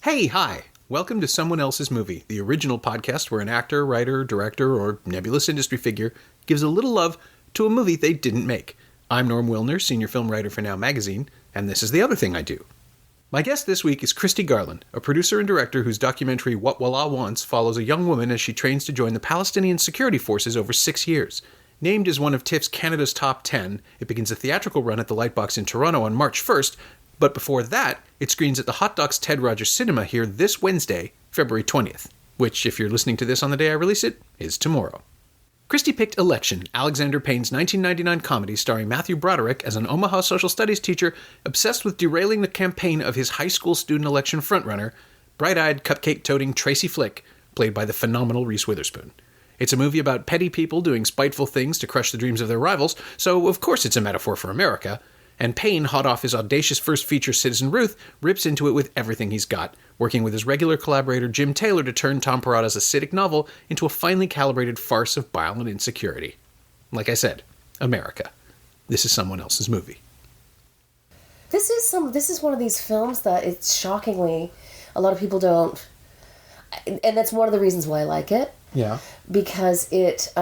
Hey, hi! Welcome to Someone Else's Movie, the original podcast where an actor, writer, director, or nebulous industry figure gives a little love to a movie they didn't make. I'm Norm Wilner, senior film writer for Now Magazine, and this is the other thing I do. My guest this week is Christy Garland, a producer and director whose documentary What Walaa Wants follows a young woman as she trains to join the Palestinian security forces over 6 years. Named as one of TIFF's Canada's Top 10, it begins a theatrical run at the Lightbox in Toronto on March 1st, but before that, it screens at the Hot Docs Ted Rogers Cinema here this Wednesday, February 20th, which, if you're listening to this on the day I release it, is tomorrow. Christy picked Election, Alexander Payne's 1999 comedy starring Matthew Broderick as an Omaha social studies teacher obsessed with derailing the campaign of his high school student election frontrunner, bright-eyed, cupcake-toting Tracy Flick, played by the phenomenal Reese Witherspoon. It's a movie about petty people doing spiteful things to crush the dreams of their rivals, so of course it's a metaphor for America. And Payne, hot off his audacious first feature Citizen Ruth, rips into it with everything he's got, working with his regular collaborator Jim Taylor to turn Tom Perrotta's acidic novel into a finely calibrated farce of bile and insecurity. Like I said, America. This is someone else's movie. This is one of these films that it's shockingly a lot of people don't, and that's one of the reasons why I like it. Yeah. Because it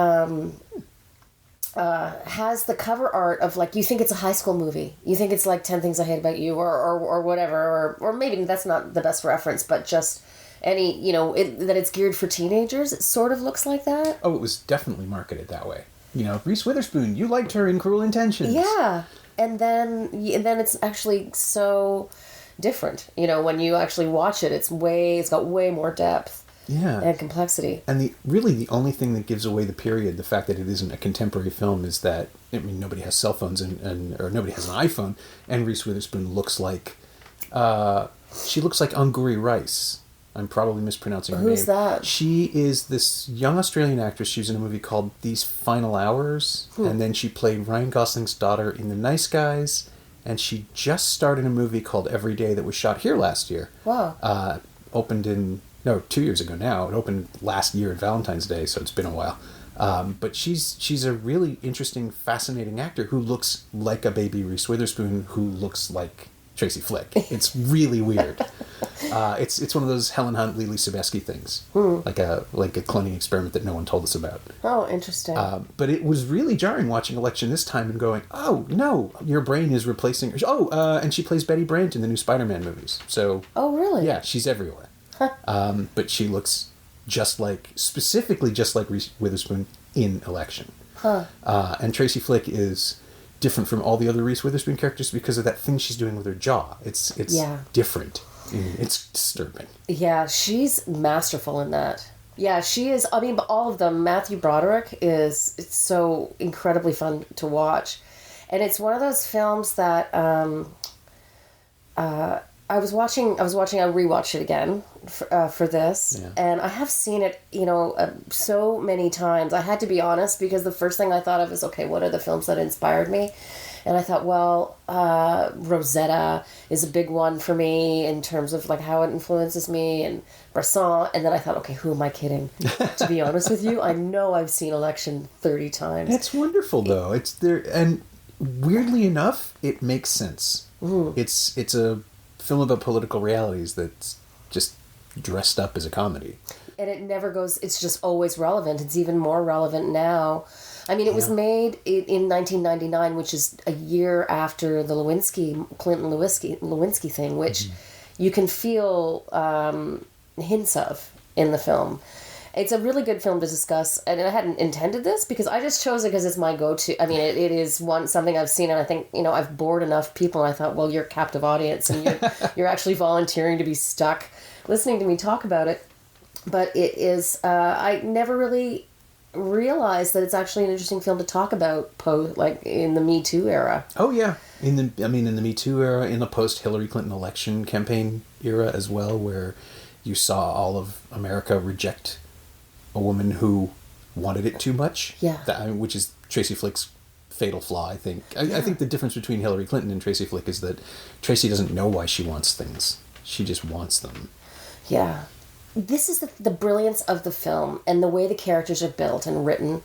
has the cover art of, like, you think it's a high school movie. You think it's like 10 Things I Hate About You or whatever, or maybe that's not the best reference, but just any, that it's geared for teenagers. It sort of looks like that. Oh, it was definitely marketed that way. Reese Witherspoon, you liked her in Cruel Intentions. Yeah. And then it's actually so different. When you actually watch it, it's got way more depth. Yeah. And complexity. And the only thing that gives away the period, the fact that it isn't a contemporary film, is that, nobody has cell phones or nobody has an iPhone, and Reese Witherspoon looks like, she looks like Anguri Rice. I'm probably mispronouncing her name. Who's that? She is this young Australian actress. She was in a movie called These Final Hours, and then she played Ryan Gosling's daughter in The Nice Guys, and she just starred in a movie called Every Day that was shot here last year. Wow. Opened in... No, 2 years ago now. It opened last year at Valentine's Day, so it's been a while. But she's a really interesting, fascinating actor who looks like a baby Reese Witherspoon who looks like Tracy Flick. It's really weird. It's one of those Helen Hunt, Lily Sobieski things, like a cloning experiment that no one told us about. Oh, interesting. But it was really jarring watching Election this time and going, oh no, your brain is replacing her. Oh, and she plays Betty Brant in the new Spider-Man movies. So. Oh, really? Yeah, she's everywhere. But she looks specifically just like Reese Witherspoon in Election. And Tracy Flick is different from all the other Reese Witherspoon characters because of that thing she's doing with her jaw. It's different. It's disturbing. Yeah, she's masterful in that. Yeah, she is. I mean, but all of them. Matthew Broderick it's so incredibly fun to watch. And it's one of those films that I rewatched it again for this, and I have seen it, so many times. I had to be honest because the first thing I thought of is, okay, what are the films that inspired me? And I thought, well, Rosetta is a big one for me in terms of like how it influences me, and Bresson. And then I thought, okay, who am I kidding? To be honest with you, I know I've seen Election 30 times. It's wonderful though. It's there, and weirdly enough, it makes sense. Mm-hmm. It's a film about political realities that's just dressed up as a comedy. And it never goes, it's just always relevant. It's even more relevant now. I mean, it was made in 1999, which is a year after the Clinton-Lewinsky thing, which you can feel hints of in the film. It's a really good film to discuss, and I hadn't intended this because I just chose it because it's my go-to. I mean, it is something I've seen, and I think, I've bored enough people, and I thought, well, you're a captive audience, and you're actually volunteering to be stuck listening to me talk about it. But it is, I never really realized that it's actually an interesting film to talk about, in the Me Too era. Oh, yeah. In the Me Too era, in the post-Hillary Clinton election campaign era as well, where you saw all of America reject a woman who wanted it too much. Yeah. Which is Tracy Flick's fatal flaw, I think. I think the difference between Hillary Clinton and Tracy Flick is that Tracy doesn't know why she wants things. She just wants them. Yeah. this is the brilliance of the film and the way the characters are built and written,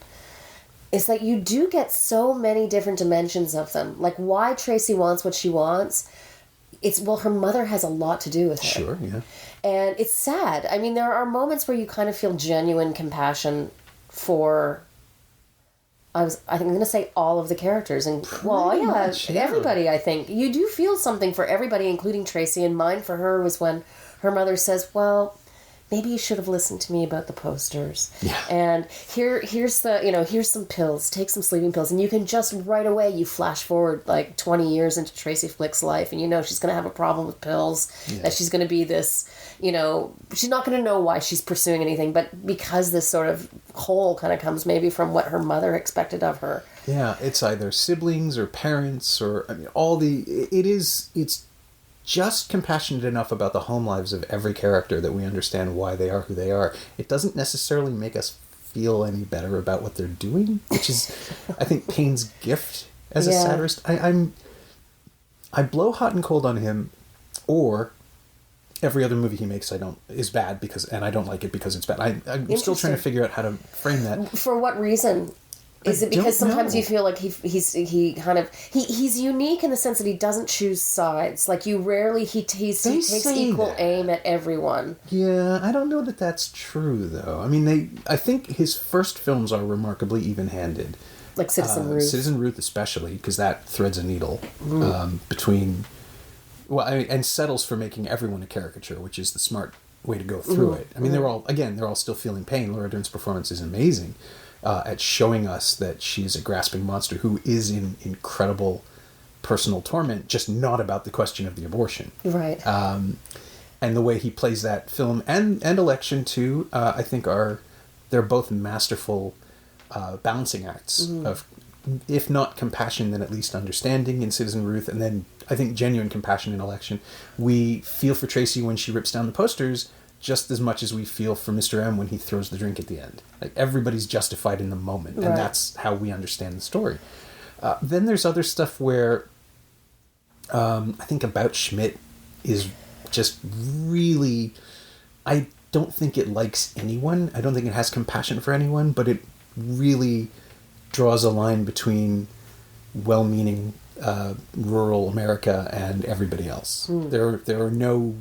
is that you do get so many different dimensions of them. Like, why Tracy wants what she wants, her mother has a lot to do with it. Sure, yeah. And it's sad. I mean, there are moments where you kind of feel genuine compassion for, I think I'm going to say all of the characters. And, everybody, I think. You do feel something for everybody, including Tracy. And mine for her was when her mother says, well, maybe you should have listened to me about the posters. Yeah. And here's some pills. Take some sleeping pills. And you can just right away, you flash forward like 20 years into Tracy Flick's life. And she's going to have a problem with pills. Yeah. That she's going to be this, she's not going to know why she's pursuing anything. But because this sort of hole kind of comes maybe from what her mother expected of her. Yeah, it's either siblings or parents or, it's just compassionate enough about the home lives of every character that we understand why they are who they are. It doesn't necessarily make us feel any better about what they're doing, which is, I think, Payne's gift as a satirist. I blow hot and cold on him, or every other movie he makes is bad and I don't like it because it's bad. I'm still trying to figure out how to frame that. For what reason? Is it because sometimes you feel like he's unique in the sense that he doesn't choose sides? Like, you rarely he takes equal aim at everyone. Yeah, I don't know that that's true though. I mean, I think his first films are remarkably even-handed. Like Citizen Ruth. Citizen Ruth especially, because that threads a needle between, and settles for making everyone a caricature, which is the smart way to go through it. I mean, they're all still feeling pain. Laura Dern's performance is amazing. At showing us that she's a grasping monster who is in incredible personal torment, just not about the question of the abortion. Right. And the way he plays that film and Election too, I think they're both masterful balancing acts of, if not compassion, then at least understanding in Citizen Ruth, and then I think genuine compassion in Election. We feel for Tracy when she rips down the posters, just as much as we feel for Mr. M when he throws the drink at the end. Like, everybody's justified in the moment, and that's how we understand the story. Then there's other stuff where I think About Schmidt is just really... I don't think it likes anyone. I don't think it has compassion for anyone, but it really draws a line between well-meaning rural America and everybody else. There are no...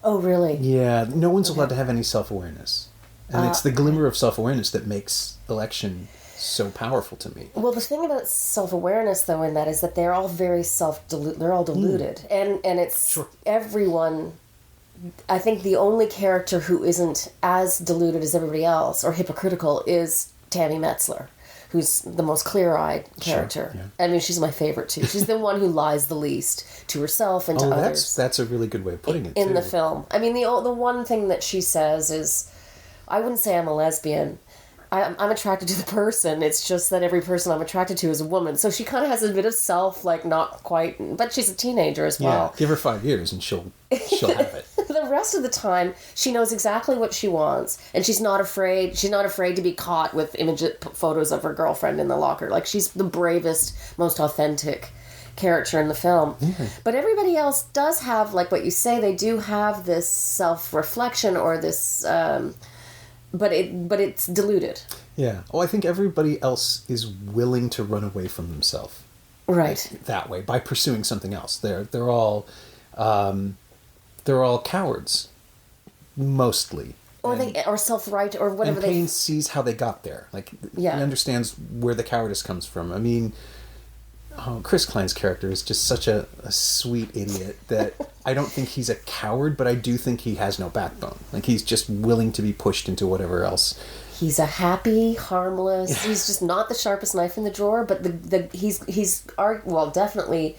Oh, really? Yeah, no one's allowed to have any self-awareness. And it's the glimmer of self-awareness that makes Election so powerful to me. Well, the thing about self-awareness, though, in that is that they're all very they're all deluded. And it's everyone... I think the only character who isn't as deluded as everybody else, or hypocritical, is Tammy Metzler, who's the most clear-eyed character. Sure, yeah. I mean, she's my favorite, too. She's the one who lies the least to herself and to others. That's a really good way of putting it, in the film. I mean, the one thing that she says is, I wouldn't say I'm a lesbian. I'm attracted to the person. It's just that every person I'm attracted to is a woman. So she kind of has a bit of self, like, not quite... But she's a teenager as well. Yeah, give her 5 years and she'll have it. The rest of the time, she knows exactly what she wants. And she's not afraid. She's not afraid to be caught with photos of her girlfriend in the locker. Like, she's the bravest, most authentic character in the film. Mm-hmm. But everybody else does have, like what you say, they do have this self-reflection or this... But it's diluted. Yeah. Oh, I think everybody else is willing to run away from themselves. Right. That way, by pursuing something else. They're all cowards, mostly. Or or self-right, or whatever. And Payne sees how they got there. Like, he understands where the cowardice comes from. I mean, Chris Klein's character is just such a sweet idiot that I don't think he's a coward, but I do think he has no backbone. Like, he's just willing to be pushed into whatever else. He's a happy, harmless. He's just not the sharpest knife in the drawer, but he's definitely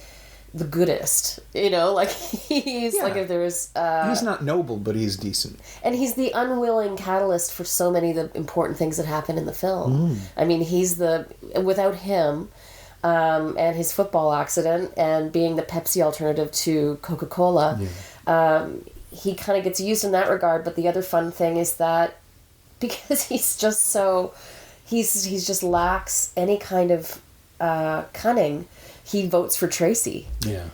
the goodest. Like, he's like, if there's he's not noble, but he's decent. And he's the unwilling catalyst for so many of the important things that happen in the film. I mean, without him. And his football accident and being the Pepsi alternative to Coca-Cola, he kind of gets used in that regard. But the other fun thing is that because he's just he's just lacks any kind of cunning, he votes for Tracy. Yeah.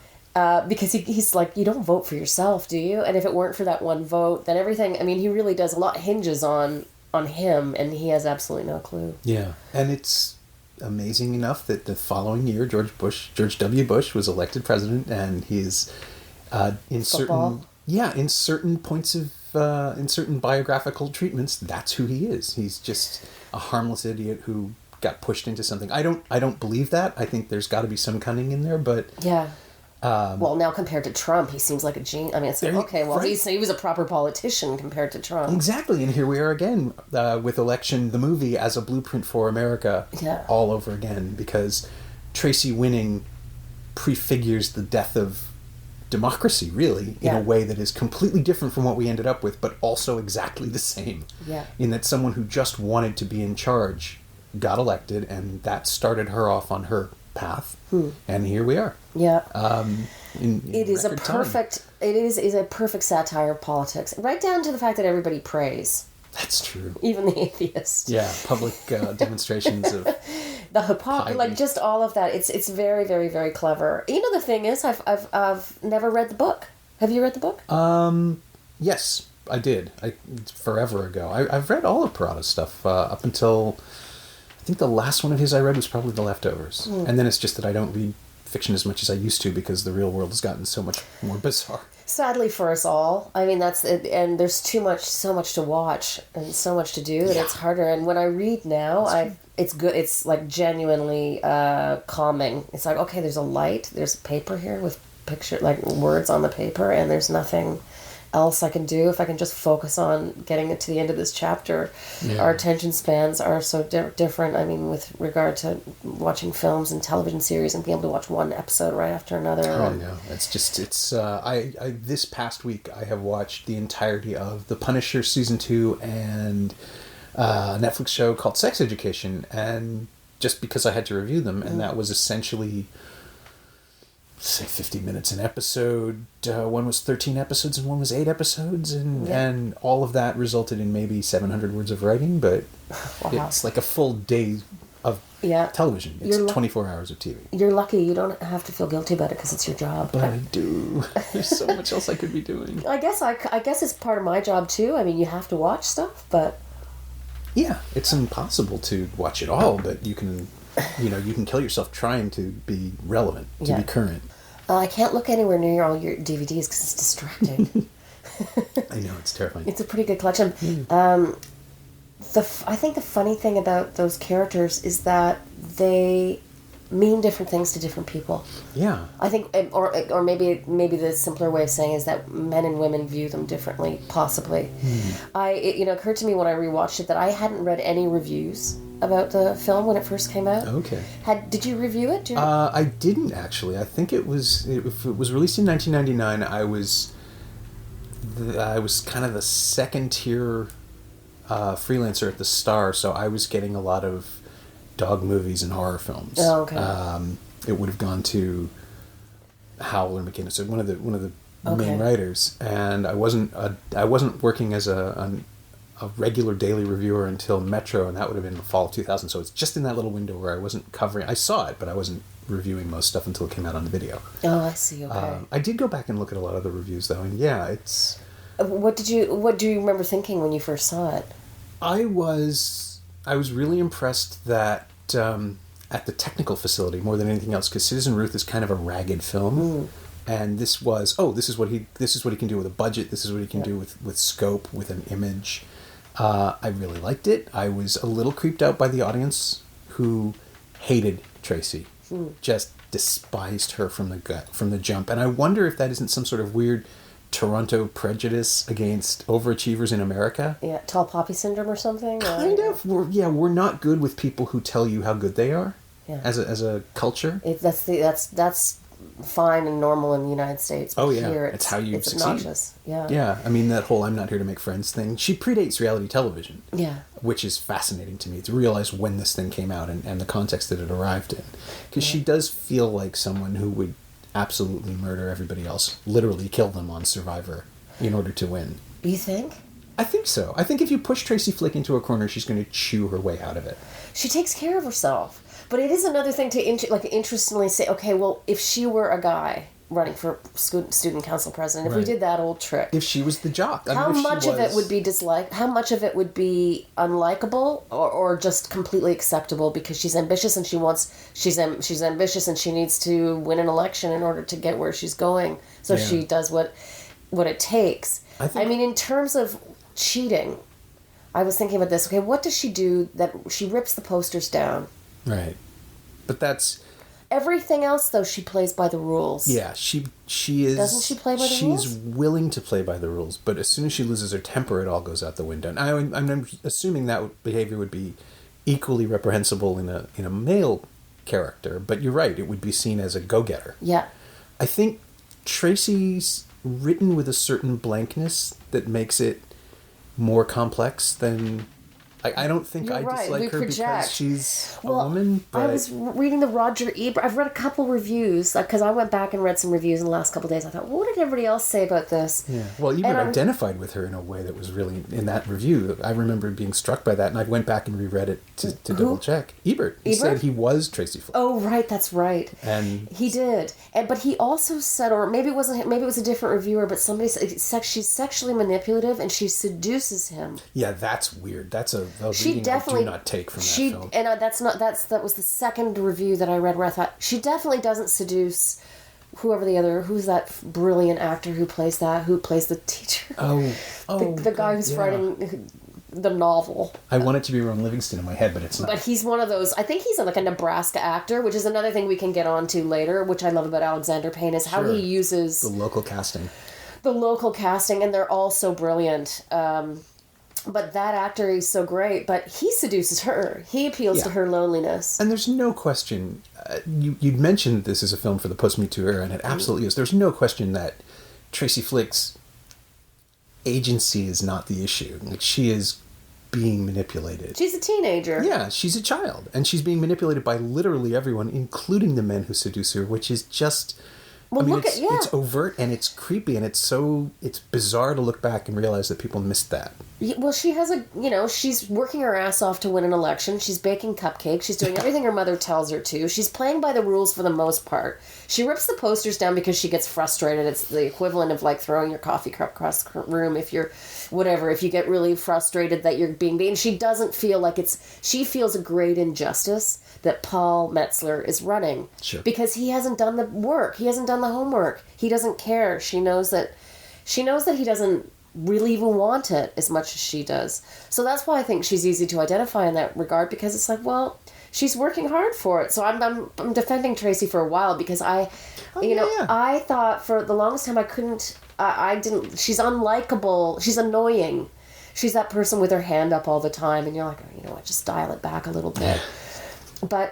because he's like, you don't vote for yourself, do you? And if it weren't for that one vote, then everything, I mean, he really does, a lot hinges on him, and he has absolutely no clue. Yeah, and it's amazing enough that the following year, George W. Bush was elected president, and he's in Football. certain points of in certain biographical treatments, that's who he is. He's just a harmless idiot who got pushed into something. I don't believe that. I think there's got to be some cunning in there, but yeah. Well, now compared to Trump, he seems like a genius. I mean, it's like, okay, well, right. he was a proper politician compared to Trump. Exactly, and here we are again with Election, the movie, as a blueprint for America, all over again, because Tracy winning prefigures the death of democracy, really, in a way that is completely different from what we ended up with, but also exactly the same. Yeah. In that someone who just wanted to be in charge got elected, and that started her off on her path, and here we are. Yeah. It is a perfect satire of politics, right down to the fact that everybody prays. That's true. Even the atheists. Yeah, public demonstrations of the hypocrisy, like just all of that. It's very, very, very clever. You know, the thing is, I've never read the book. Have you read the book? Yes, I did. Forever ago. I've read all of Parada's stuff up until, I think the last one of his I read was probably The Leftovers, and then it's just that I don't read fiction as much as I used to because the real world has gotten so much more bizarre. Sadly for us all. I mean, that's it, and there's so much to watch and so much to do that it's harder. And when I read now, it's good. It's like genuinely calming. It's like, okay, there's a light, there's a paper here with picture, like words on the paper, and there's nothing else I can do if I can just focus on getting it to the end of this chapter. Our attention spans are so different. I mean, with regard to watching films and television series and being able to watch one episode right after another. Oh no, it's I this past week I have watched the entirety of The Punisher season 2 and a Netflix show called Sex Education, and just because I had to review them, and that was essentially, say, 50 minutes an episode. One was 13 episodes and one was 8 episodes, and all of that resulted in maybe 700 words of writing, but it's like a full day of television. It's 24 hours of TV. You're lucky you don't have to feel guilty about it because it's your job. But I do. There's so much else I could be doing. I guess it's part of my job too. I mean, you have to watch stuff, but yeah, it's impossible to watch it all, but you can kill yourself trying to be relevant, to be current. I can't look anywhere near all your DVDs because it's distracting. I know, it's terrifying. It's a pretty good collection. I think the funny thing about those characters is that they mean different things to different people. Yeah. I think, or maybe the simpler way of saying is that men and women view them differently, possibly. It occurred to me when I rewatched it that I hadn't read any reviews about the film when it first came out. Okay. Did you review it? I didn't actually. I think if it was released in 1999, I was kind of the second tier freelancer at the Star, so I was getting a lot of dog movies and horror films. Oh, okay. It would have gone to Howell or McKinnon, so one of the main writers, and I wasn't working as a regular daily reviewer until Metro, and that would have been the fall of 2000. So it's just in that little window where I wasn't covering. I saw it, but I wasn't reviewing most stuff until it came out on the video. Oh, I see. Okay. I did go back and look at a lot of the reviews though, and it's. What do you remember thinking when you first saw it? I was really impressed that at the technical facility more than anything else, because Citizen Ruth is kind of a ragged film, and this is what he can do with a budget. This is what he can do with scope, with an image. I really liked it. I was a little creeped out by the audience who hated Tracy, just despised her from the jump, and I wonder if that isn't some sort of weird Toronto prejudice against overachievers in America. Yeah, tall poppy syndrome or something. Kind of. We're not good with people who tell you how good they are. Yeah. As a culture. That's fine and normal in the United States. But here it's how you succeed. Obnoxious. Yeah. Yeah. I mean, that whole "I'm not here to make friends" thing. She predates reality television. Yeah. Which is fascinating to me to realize when this thing came out and the context that it arrived in, because she does feel like someone who would absolutely murder everybody else, literally kill them on Survivor in order to win. You think? I think so. I think if you push Tracy Flick into a corner, she's going to chew her way out of it. She takes care of herself. But it is another thing to interestingly say, okay, well, if she were a guy, running for student council president. If we did that old trick. If she was the jock. How much of it would be disliked? How much of it would be unlikable or just completely acceptable because she's ambitious and she's ambitious and she needs to win an election in order to get where she's going. So she does what it takes. I mean, in terms of cheating, I was thinking about this. Okay, what does she do that she rips the posters down? Right. But that's... Everything else, though, she plays by the rules. Yeah, she is... Doesn't she play by the rules? She's willing to play by the rules, but as soon as she loses her temper, it all goes out the window. And I'm assuming that behavior would be equally reprehensible in a male character, but you're right, it would be seen as a go-getter. Yeah. I think Tracy's written with a certain blankness that makes it more complex than... I don't think I dislike her because she's a woman, but... I was reading the Roger Ebert... I've read a couple reviews, because I went back and read some reviews in the last couple of days. I thought, well, what did everybody else say about this? Yeah, well, Ebert identified with her in a way that was really... In that review, I remember being struck by that, and I went back and reread it to double-check. Ebert. He said he was Tracy Flick. Oh, right, that's right. And he did. But he also said, or maybe it wasn't... Maybe it was a different reviewer, but somebody said she's sexually manipulative and she seduces him. Yeah, that's weird. That's a she definitely I do not take from that film. And that was the second review that I read where I thought she definitely doesn't seduce who's that brilliant actor who plays the teacher? The guy who's writing the novel. I want it to be Ron Livingston in my head, but it's not. But he's one of those. I think he's like a Nebraska actor, which is another thing we can get onto later, which I love about Alexander Payne is how he uses the local casting. And they're all so brilliant. But that actor is so great, but he seduces her. He appeals to her loneliness. And there's no question, you'd mentioned this is a film for the post-Me Too era, and it absolutely is. There's no question that Tracy Flick's agency is not the issue. Like, she is being manipulated. She's a teenager. Yeah, she's a child. And she's being manipulated by literally everyone, including the men who seduce her, which is just... Well, it's overt and it's creepy and it's bizarre to look back and realize that people missed that. Well, she has she's working her ass off to win an election. She's baking cupcakes. She's doing everything her mother tells her to. She's playing by the rules for the most part. She rips the posters down because she gets frustrated. It's the equivalent of like throwing your coffee cup across the room if you get really frustrated that you're being beaten. She doesn't feel like she feels a great injustice that Paul Metzler is running. Sure. Because he hasn't done the work. He hasn't done the homework. He doesn't care. She knows that he doesn't really even want it as much as she does. So that's why I think she's easy to identify in that regard, because it's like, well, she's working hard for it. So I'm defending Tracy for a while because I thought for the longest time she's unlikable. She's annoying. She's that person with her hand up all the time and you're like, oh, you know what, just dial it back a little bit. But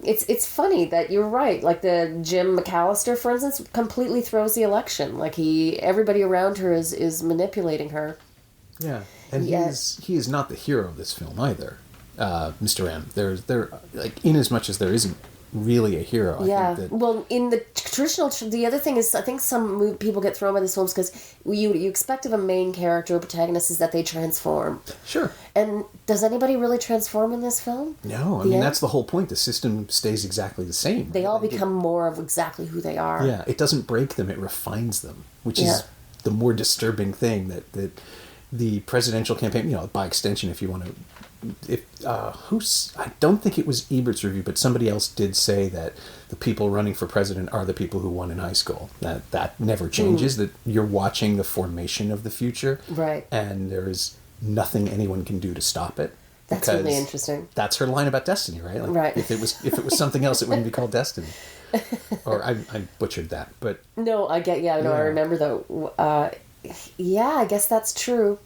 it's funny that you're right. Like the Jim McAllister, for instance, completely throws the election. Like everybody around her is manipulating her. Yeah, and he is not the hero of this film either, Mr. M. There like in as much as there isn't really a hero. I think that... Well, in the traditional, the other thing is, I think some people get thrown by these films because you expect of a main character or protagonist is that they transform. Sure. And does anybody really transform in this film? No, I mean, that's the whole point. The system stays exactly the same. They all become more of exactly who they are. Yeah, it doesn't break them, it refines them, which is the more disturbing thing that the presidential campaign, by extension, if you want to... I don't think it was Ebert's review, but somebody else did say that the people running for president are the people who won in high school. That never changes. That you're watching the formation of the future, right? And there is nothing anyone can do to stop it. That's really interesting. That's her line about destiny, right? Like, right. If it was something else, it wouldn't be called destiny. Or I butchered that, but no, I get. Yeah, no, I remember though. I guess that's true.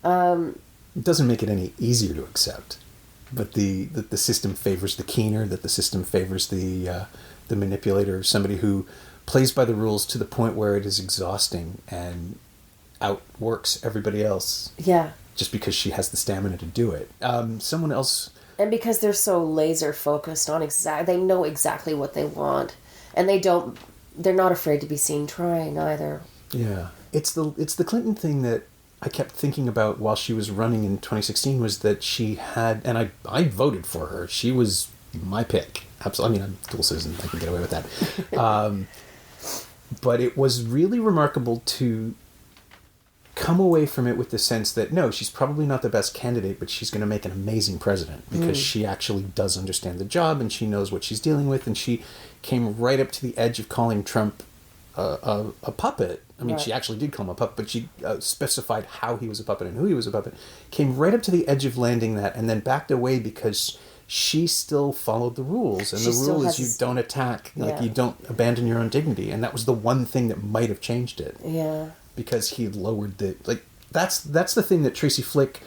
It doesn't make it any easier to accept, but the system favors the keener, that the system favors the manipulator, somebody who plays by the rules to the point where it is exhausting and outworks everybody else. Yeah. Just because she has the stamina to do it. Someone else... And because they're so laser focused on they know exactly what they want, and they're not afraid to be seen trying either. Yeah. It's the Clinton thing that I kept thinking about while she was running in 2016 was that she had, and I voted for her. She was my pick. Absolutely. I mean, I'm a dual citizen. I can get away with that. But it was really remarkable to come away from it with the sense that, no, she's probably not the best candidate, but she's going to make an amazing president because she actually does understand the job and she knows what she's dealing with. And she came right up to the edge of calling Trump a puppet. I mean, she actually did call him a puppet, but she specified how he was a puppet and who he was a puppet. Came right up to the edge of landing that and then backed away because she still followed the rules. And the rule is you don't attack, you don't abandon your own dignity. And that was the one thing that might have changed it. Yeah. Because he lowered the... That's the thing that Tracy Flick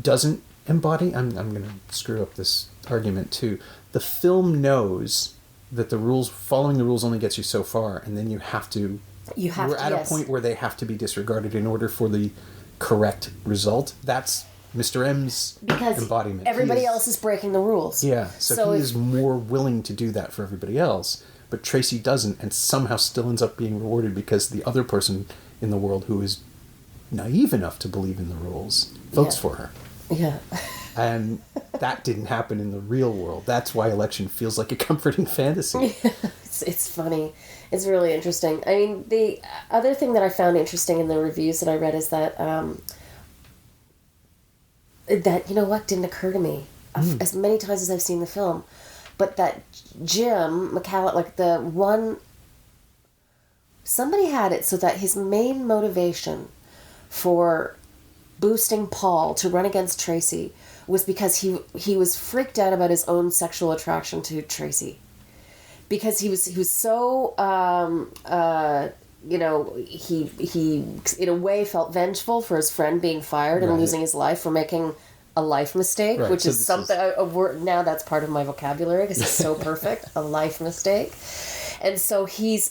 doesn't embody. I'm going to screw up this argument, too. The film knows that following the rules only gets you so far, and then we're at a point where they have to be disregarded in order for the correct result. That's Mr. M's embodiment. Everybody else is breaking the rules. Yeah, so he is more willing to do that for everybody else, but Tracy doesn't, and somehow still ends up being rewarded because the other person in the world who is naive enough to believe in the rules votes for her. Yeah. And that didn't happen in the real world. That's why election feels like a comforting fantasy. It's funny. It's really interesting. I mean, the other thing that I found interesting in the reviews that I read is that, you know what, didn't occur to me as many times as I've seen the film, but that Jim McCallum, somebody had it so that his main motivation for boosting Paul to run against Tracy was because he was freaked out about his own sexual attraction to Tracy. Because he was so he in a way felt vengeful for his friend being fired and losing his life for making a life mistake, which is something a word now that's part of my vocabulary because it's so perfect, a life mistake. And so he's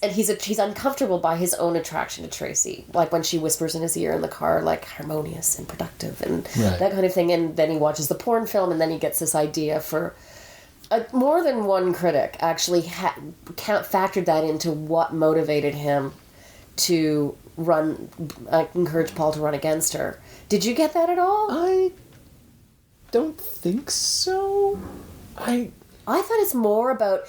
uncomfortable by his own attraction to Tracy, like when she whispers in his ear in the car, like harmonious and productive and that kind of thing. And then he watches the porn film, and then he gets this idea for more than one critic actually factored that into what motivated him to encourage Paul to run against her. Did you get that at all? I don't think so. I thought it's more about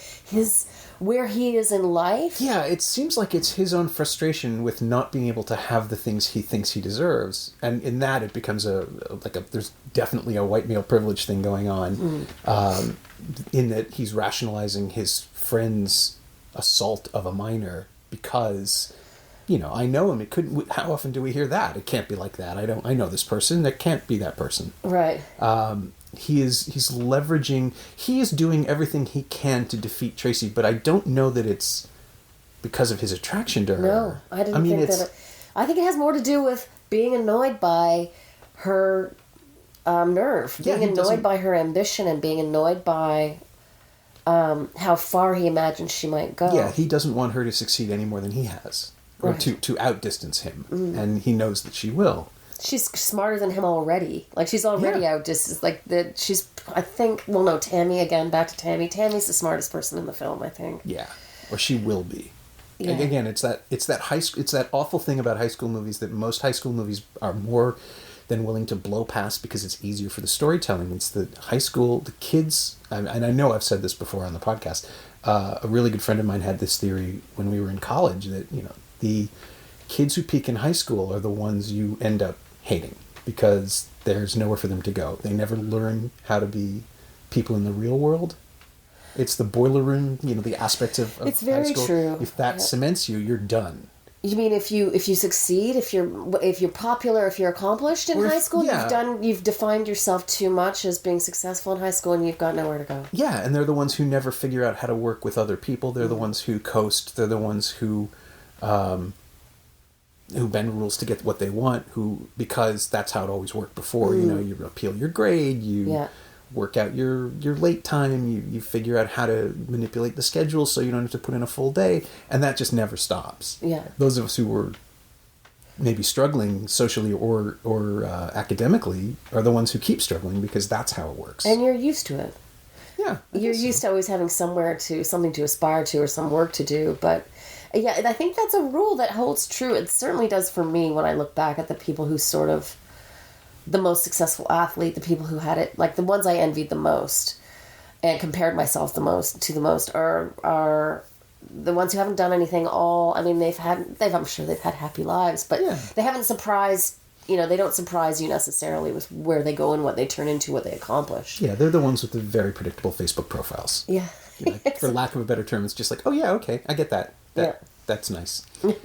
where he is in life. Yeah, it seems like it's his own frustration with not being able to have the things he thinks he deserves. And in that, it becomes there's definitely a white male privilege thing going on. In that he's rationalizing his friend's assault of a minor because, I know him. It couldn't. How often do we hear that? It can't be like that. I know this person. That can't be that person. Right. He's leveraging. He is doing everything he can to defeat Tracy, but I don't know that it's because of his attraction to her. No, I think that. I think it has more to do with being annoyed by her nerve, being annoyed by her ambition, and being annoyed by how far he imagines she might go. Yeah, he doesn't want her to succeed any more than he has, or to outdistance him, and he knows that she will. She's smarter than him already. Like, she's already outdistanced. Like, Tammy, again, back to Tammy. Tammy's the smartest person in the film, I think. Yeah, or she will be. Yeah. And again, it's that awful thing about high school movies that most high school movies are more than willing to blow past because it's easier for the storytelling. It's the kids, and I know I've said this before on the podcast, a really good friend of mine had this theory when we were in college that, the kids who peak in high school are the ones you end up hating because there's nowhere for them to go. They never learn how to be people in the real world. It's the boiler room, the aspects of it's very high school. True. If that cements you, you're done. You mean if you succeed, if you're popular, if you're accomplished in high school, you've defined yourself too much as being successful in high school, and you've got nowhere to go. Yeah, and they're the ones who never figure out how to work with other people. They're the ones who coast. They're the ones who bend rules to get what they want. Because that's how it always worked before. You appeal your grade. You work out your late time. You figure out how to manipulate the schedule so you don't have to put in a full day, and that just never stops. Yeah. Those of us who were maybe struggling socially or academically are the ones who keep struggling because that's how it works. And you're used to it. Yeah. You're used to always having something to aspire to or some work to do, but yeah, I think that's a rule that holds true. It certainly does for me when I look back at the people who sort of the most successful athlete, the people who had it, like the ones I envied the most and compared myself to the most are the ones who haven't done anything I'm sure they've had happy lives, but they haven't surprised, they don't surprise you necessarily with where they go and what they turn into, what they accomplish. Yeah, they're the ones with the very predictable Facebook profiles. Yeah. For lack of a better term, it's just like, oh yeah, okay, I get that. That's nice. Good.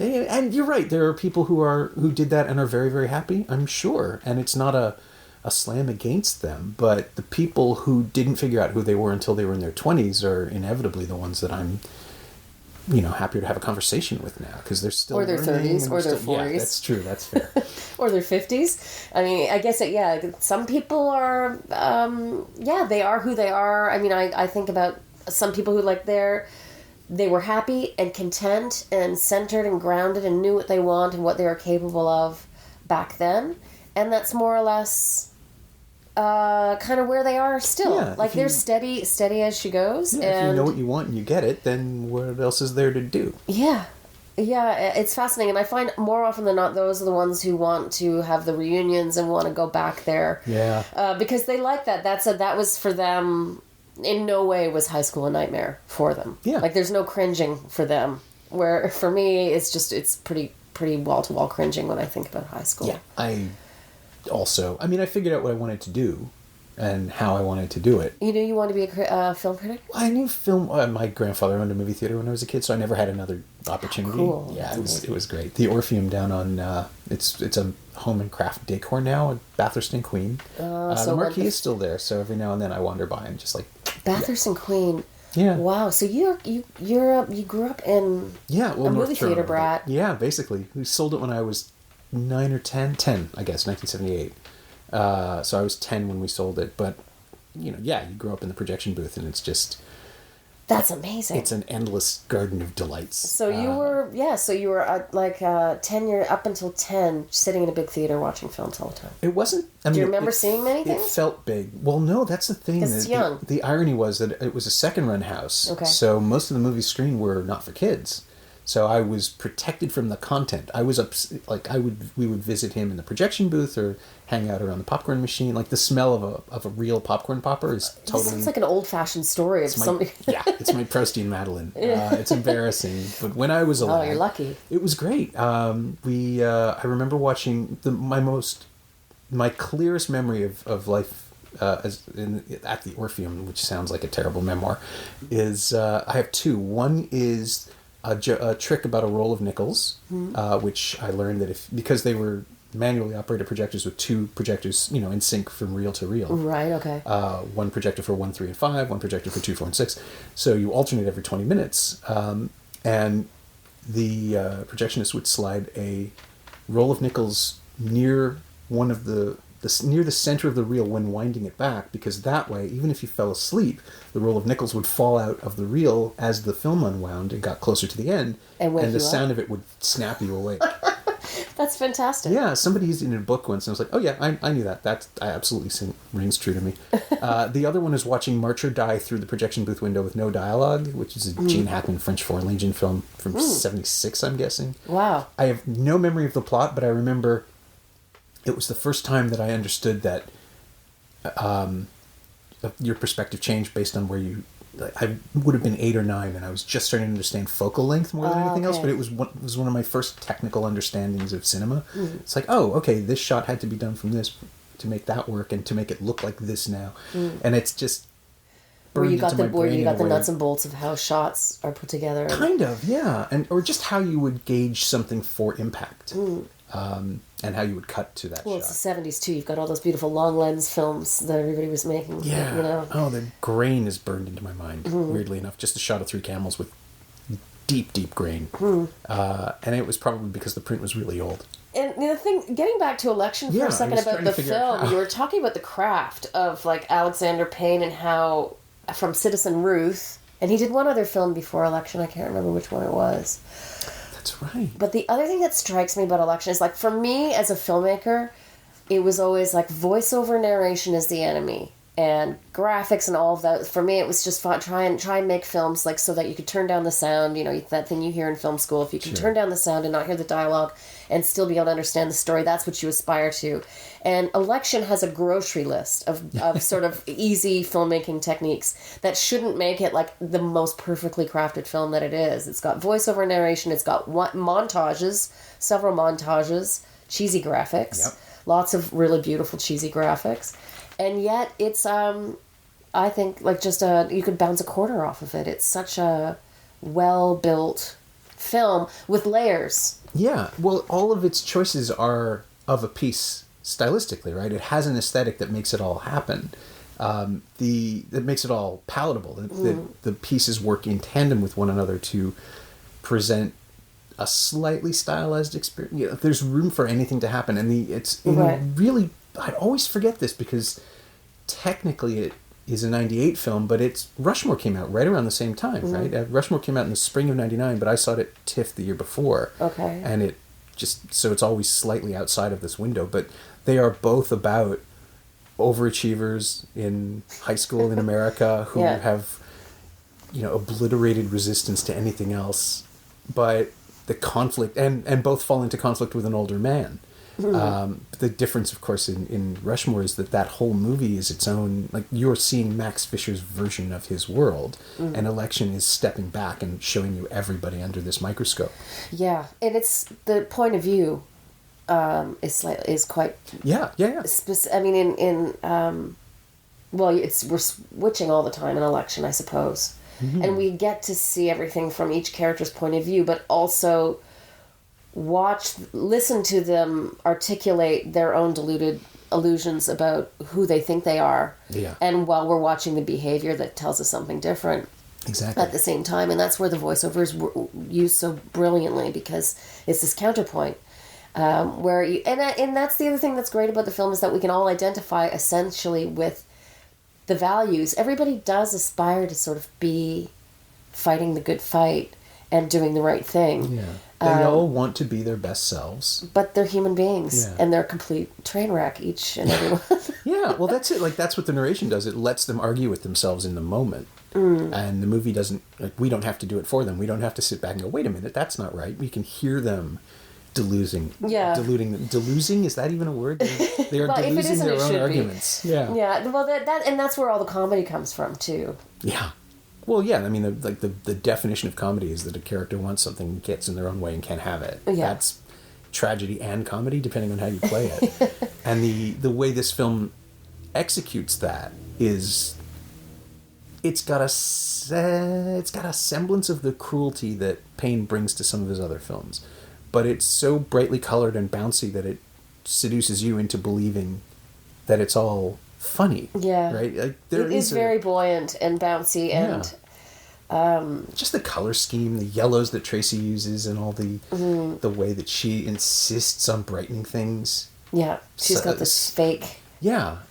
And you're right. There are people who did that and are very, very happy, I'm sure. And it's not a slam against them, but the people who didn't figure out who they were until they were in their 20s are inevitably the ones that I'm, happier to have a conversation with now, because they're still, or their 30s, or their 40s. Yeah, that's true. That's fair. Or their 50s. I mean, I guess some people are, they are who they are. I mean, I think about some people who they were happy and content and centered and grounded and knew what they want and what they were capable of back then, and that's more or less kind of where they are still. Yeah, they're steady as she goes. Yeah, and if you know what you want and you get it, then what else is there to do? Yeah, it's fascinating, and I find more often than not those are the ones who want to have the reunions and want to go back there. Yeah, because they like that. That was for them. In no way was high school a nightmare for them. Yeah, there's no cringing for them. Where for me, it's pretty wall to wall cringing when I think about high school. Yeah, I figured out what I wanted to do and how I wanted to do it. You knew you wanted to be a film critic? I knew film. My grandfather owned a movie theater when I was a kid, so I never had another opportunity. Cool. Yeah, it was great. The Orpheum down on it's a home and craft decor now at Bathurst and Queen. The marquee is still there, so every now and then I wander by and just Bathurst and Queen. Yeah. Wow. So you grew up in a movie theater brat. Yeah, basically. We sold it when I was 9 or 10, I guess, 1978. So I was 10 when we sold it, but you grow up in the projection booth and it's just... That's amazing. It's an endless garden of delights. So you were 10 years, up until 10, sitting in a big theater watching films all the time. It wasn't... Do you remember seeing many things? It felt big. Well, no, that's the thing. Because it's young. The irony was that it was a second-run house. Okay. So most of the movies screened were not for kids. So I was protected from the content. I was we would visit him in the projection booth or hang out around the popcorn machine. Like the smell of a real popcorn popper is totally... This sounds like an old-fashioned story of somebody... Yeah, it's my Proust and Madeline. It's embarrassing. But when I was a lad... Oh, you're lucky. It was great. I remember watching my clearest memory of life at the Orpheum, which sounds like a terrible memoir, is I have two. One is a trick about a roll of nickels, which I learned that because they were manually operated projectors with two projectors, in sync from reel to reel. Right, okay. One projector for 1, 3, and 5, one projector for 2, 4, and 6. So you alternate every 20 minutes. And the projectionist would slide a roll of nickels near one of near the center of the reel when winding it back, because that way, even if you fell asleep, the roll of nickels would fall out of the reel as the film unwound and got closer to the end, and the sound of it would snap you awake. That's fantastic. Yeah, somebody used it in a book once, and I was like, oh yeah, I knew that. That absolutely rings true to me. The other one is watching March or Die through the projection booth window with no dialogue, which is a Gene Hackman French Foreign Legion film from 76, I'm guessing. Wow. I have no memory of the plot, but I remember it was the first time that I understood that your perspective changed based on where you... I would have been 8 or 9, and I was just starting to understand focal length more than anything else, but it was one of my first technical understandings of cinema. It's like, oh, okay, this shot had to be done from this to make that work and to make it look like this now. And it's just... Where you got the nuts and bolts of how shots are put together. Kind of, yeah. Or just how you would gauge something for impact. And how you would cut to that shot. Well, it's the 70s too. You've got all those beautiful long lens films that everybody was making. Yeah. Oh, the grain is burned into my mind, weirdly enough. Just a shot of 3 camels with deep, deep grain. And it was probably because the print was really old. And the thing, getting back to Election for a second about the film, you were talking about the craft of Alexander Payne and how, from Citizen Ruth, and he did one other film before Election, I can't remember which one it was. That's right. But the other thing that strikes me about Election is, for me as a filmmaker, it was always voiceover narration is the enemy. and graphics and all of that. For me, it was just fun. Try and make films like so that you could turn down the sound. You know, that thing you hear in film school. If you can turn down the sound and not hear the dialogue and still be able to understand the story, that's what you aspire to. And Election has a grocery list of sort of easy filmmaking techniques that shouldn't make it like the most perfectly crafted film that it is. It's got voiceover narration. It's got montages, several montages, cheesy graphics, lots of really beautiful cheesy graphics. And yet it's, I think, like just you could bounce a quarter off of it. It's such a well-built film with layers. Yeah, well, all of its choices are of a piece stylistically, right? It has an aesthetic that makes it all happen. That makes it all palatable. The pieces work in tandem with one another to present a slightly stylized experience. You know, there's room for anything to happen, and really. I always forget this because technically it is a 98 film, but Rushmore came out right around the same time, right? Rushmore came out in the spring of 99, but I saw it at TIFF the year before. Okay. And so it's always slightly outside of this window, but they are both about overachievers in high school in America who have, you know, obliterated resistance to anything else, but the conflict, and both fall into conflict with an older man. The difference, of course, in Rushmore is that whole movie is its own, like, you're seeing Max Fisher's version of his world, and Election is stepping back and showing you everybody under this microscope. Yeah, and it's, the point of view is quite... Yeah. I mean, we're switching all the time in Election, I suppose. And we get to see everything from each character's point of view, but also... listen to them articulate their own deluded illusions about who they think they are. Yeah. And while we're watching the behavior that tells us something different. Exactly. At the same time. And that's where the voiceovers were used so brilliantly, because it's this counterpoint. Where you, and that's the other thing that's great about the film, is that we can all identify essentially with the values. Everybody does aspire to sort of be fighting the good fight and doing the right thing. Yeah. They all want to be their best selves. But they're human beings, and they're a complete train wreck, each and every one. Yeah, well, that's it. Like, that's what the narration does. It lets them argue with themselves in the moment. And the movie doesn't, like, we don't have to do it for them. We don't have to sit back and go, wait a minute, that's not right. We can hear them deluding them. Deluding, is that even a word? They are deluding their own arguments. Be. Yeah, well, and that's where all the comedy comes from, too. Yeah. Well, yeah, I mean, the definition of comedy is that a character wants something, gets in their own way, and can't have it. Yeah. That's tragedy and comedy, depending on how you play it. And the way this film executes that is, it's got a semblance of the cruelty that Payne brings to some of his other films, but it's so brightly colored and bouncy that it seduces you into believing that it's all funny. Yeah. Right? Like, it is very buoyant and bouncy, and just the color scheme, the yellows that Tracy uses, and all the way that she insists on brightening things. Yeah. She's got this fake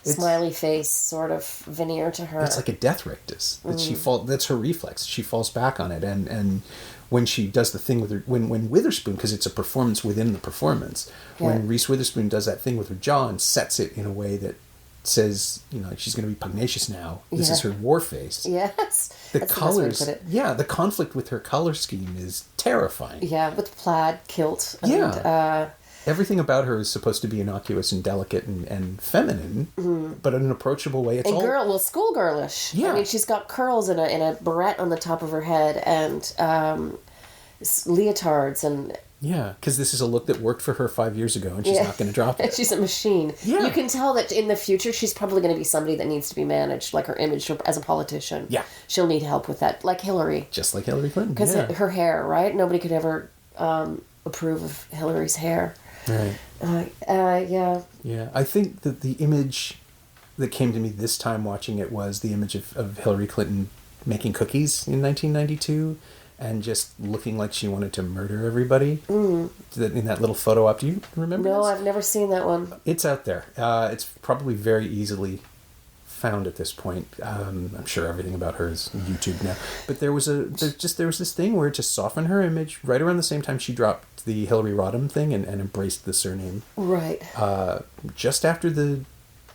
smiley face sort of veneer to her. It's like a death rictus. That's her reflex. She falls back on it, and when she does the thing with her, when Witherspoon, because it's a performance within the performance, when Reese Witherspoon does that thing with her jaw and sets it in a way that says, you know, she's going to be pugnacious now. This is her war face. Yes. The colors. The conflict with her color scheme is terrifying. Yeah, with plaid kilt. And, everything about her is supposed to be innocuous and delicate and feminine, but in an approachable way. It's schoolgirlish. Yeah. I mean, she's got curls and a barrette on the top of her head, and leotards and... Yeah, because this is a look that worked for her 5 years ago, and she's not going to drop it. She's a machine. Yeah. You can tell that in the future she's probably going to be somebody that needs to be managed, like her image as a politician. Yeah. She'll need help with that, like Hillary. Just like Hillary Clinton. Because her hair, right? Nobody could ever approve of Hillary's hair. Right. Yeah. Yeah, I think that the image that came to me this time watching it was the image of Hillary Clinton making cookies in 1992. And just looking like she wanted to murder everybody in that little photo op. Do you remember No, this? I've never seen that one. It's out there. It's probably very easily found at this point. I'm sure everything about her is YouTube now. But there was this thing where to soften her image right around the same time she dropped the Hillary Rodham thing and embraced the surname. Right. Just after the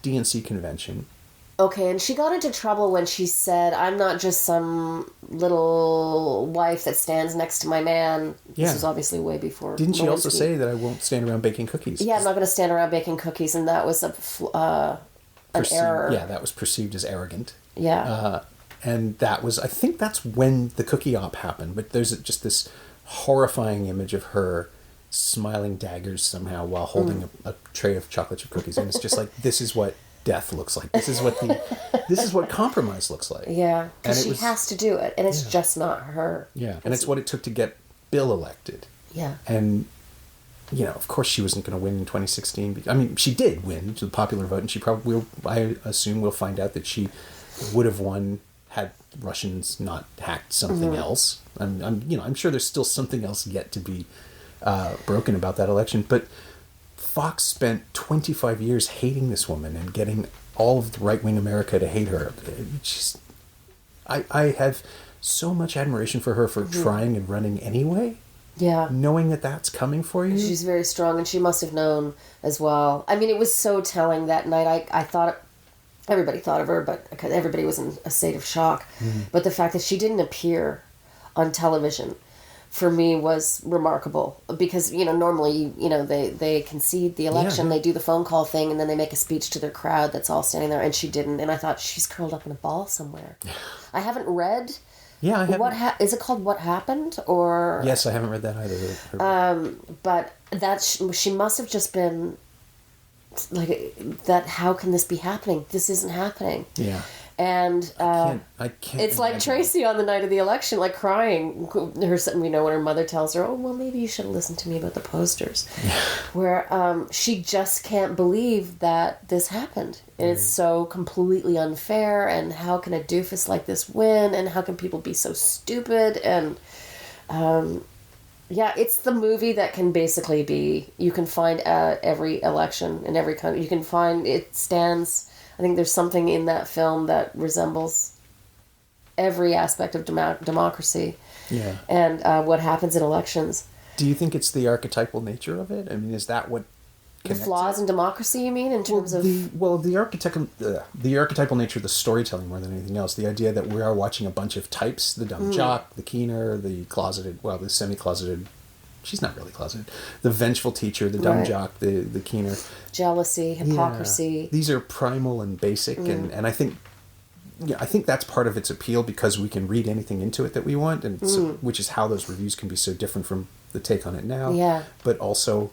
DNC convention. Okay, and she got into trouble when she said, I'm not just some little wife that stands next to my man. Yeah. This was obviously way before Didn't she also Lewinsky. say that I won't stand around baking cookies? Yeah, I'm not going to stand around baking cookies, and that was an error. Yeah, that was perceived as arrogant. Yeah. And that was, I think that's when the cookie op happened, but there's just this horrifying image of her smiling daggers somehow while holding a tray of chocolate chip cookies, and it's just like, this is what death looks like. This is what compromise looks like. Yeah, because she has to do it, and it's just not her. Yeah, and it's what it took to get Bill elected. Yeah. And, of course she wasn't going to win in 2016. I mean, she did win to the popular vote, and she probably, I assume we'll find out that she would have won had Russians not hacked something else. I'm sure there's still something else yet to be broken about that election, but Fox spent 25 years hating this woman and getting all of the right-wing America to hate her. I have so much admiration for her for trying and running anyway. Yeah. Knowing that that's coming for you. She's very strong, and she must have known as well. I mean, it was so telling that night. I thought, everybody thought of her, but because everybody was in a state of shock. But the fact that she didn't appear on television, for me, was remarkable, because normally they concede the election, they do the phone call thing, and then they make a speech to their crowd that's all standing there, and she didn't. And I thought, she's curled up in a ball somewhere. I haven't read. Yeah, I haven't. Is it called What Happened? Or yes, I haven't read that either. But that she must have just been like that. How can this be happening? This isn't happening. Yeah. And I can't. It's like Tracy on the night of the election, like crying. When her mother tells her, "Oh, well, maybe you should have listened to me about the posters," where she just can't believe that this happened, and it's so completely unfair. And how can a doofus like this win? And how can people be so stupid? And it's the movie that can basically be. You can find at every election in every country. You can find it stands. I think there's something in that film that resembles every aspect of democracy. Yeah. And what happens in elections. Do you think it's the archetypal nature of it? I mean, is that what the flaws in democracy, you mean, in terms of... The archetypal nature of the storytelling more than anything else. The idea that we are watching a bunch of types, the dumb jock, the keener, the semi-closeted... She's not really closeted. The vengeful teacher, the dumb jock, the keener. Jealousy, hypocrisy. Yeah. These are primal and basic, and I think that's part of its appeal, because we can read anything into it that we want, and which is how those reviews can be so different from the take on it now. Yeah. But also,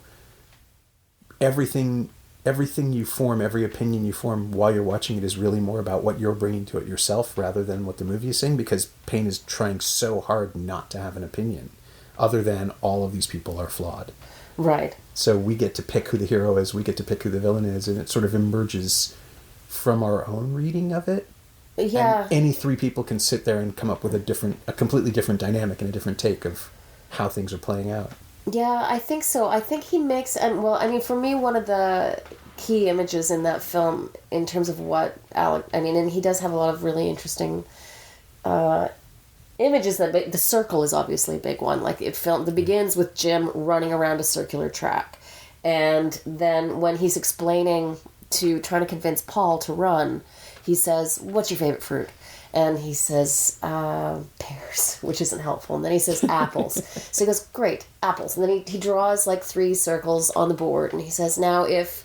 everything you form, every opinion you form while you're watching it is really more about what you're bringing to it yourself rather than what the movie is saying, because Payne is trying so hard not to have an opinion other than all of these people are flawed. Right. So we get to pick who the hero is, we get to pick who the villain is, and it sort of emerges from our own reading of it. Yeah. And any three people can sit there and come up with a completely different dynamic and a different take of how things are playing out. Yeah, I think so. I think he makes, for me, one of the key images in that film, in terms of and he does have a lot of really interesting images. The circle is obviously a big one. Like it begins with Jim running around a circular track, and then when he's trying to convince Paul to run, he says, "What's your favorite fruit?" And he says, pears, which isn't helpful. And then he says, apples. So he goes, great, apples. And then he draws like 3 circles on the board, and he says, now if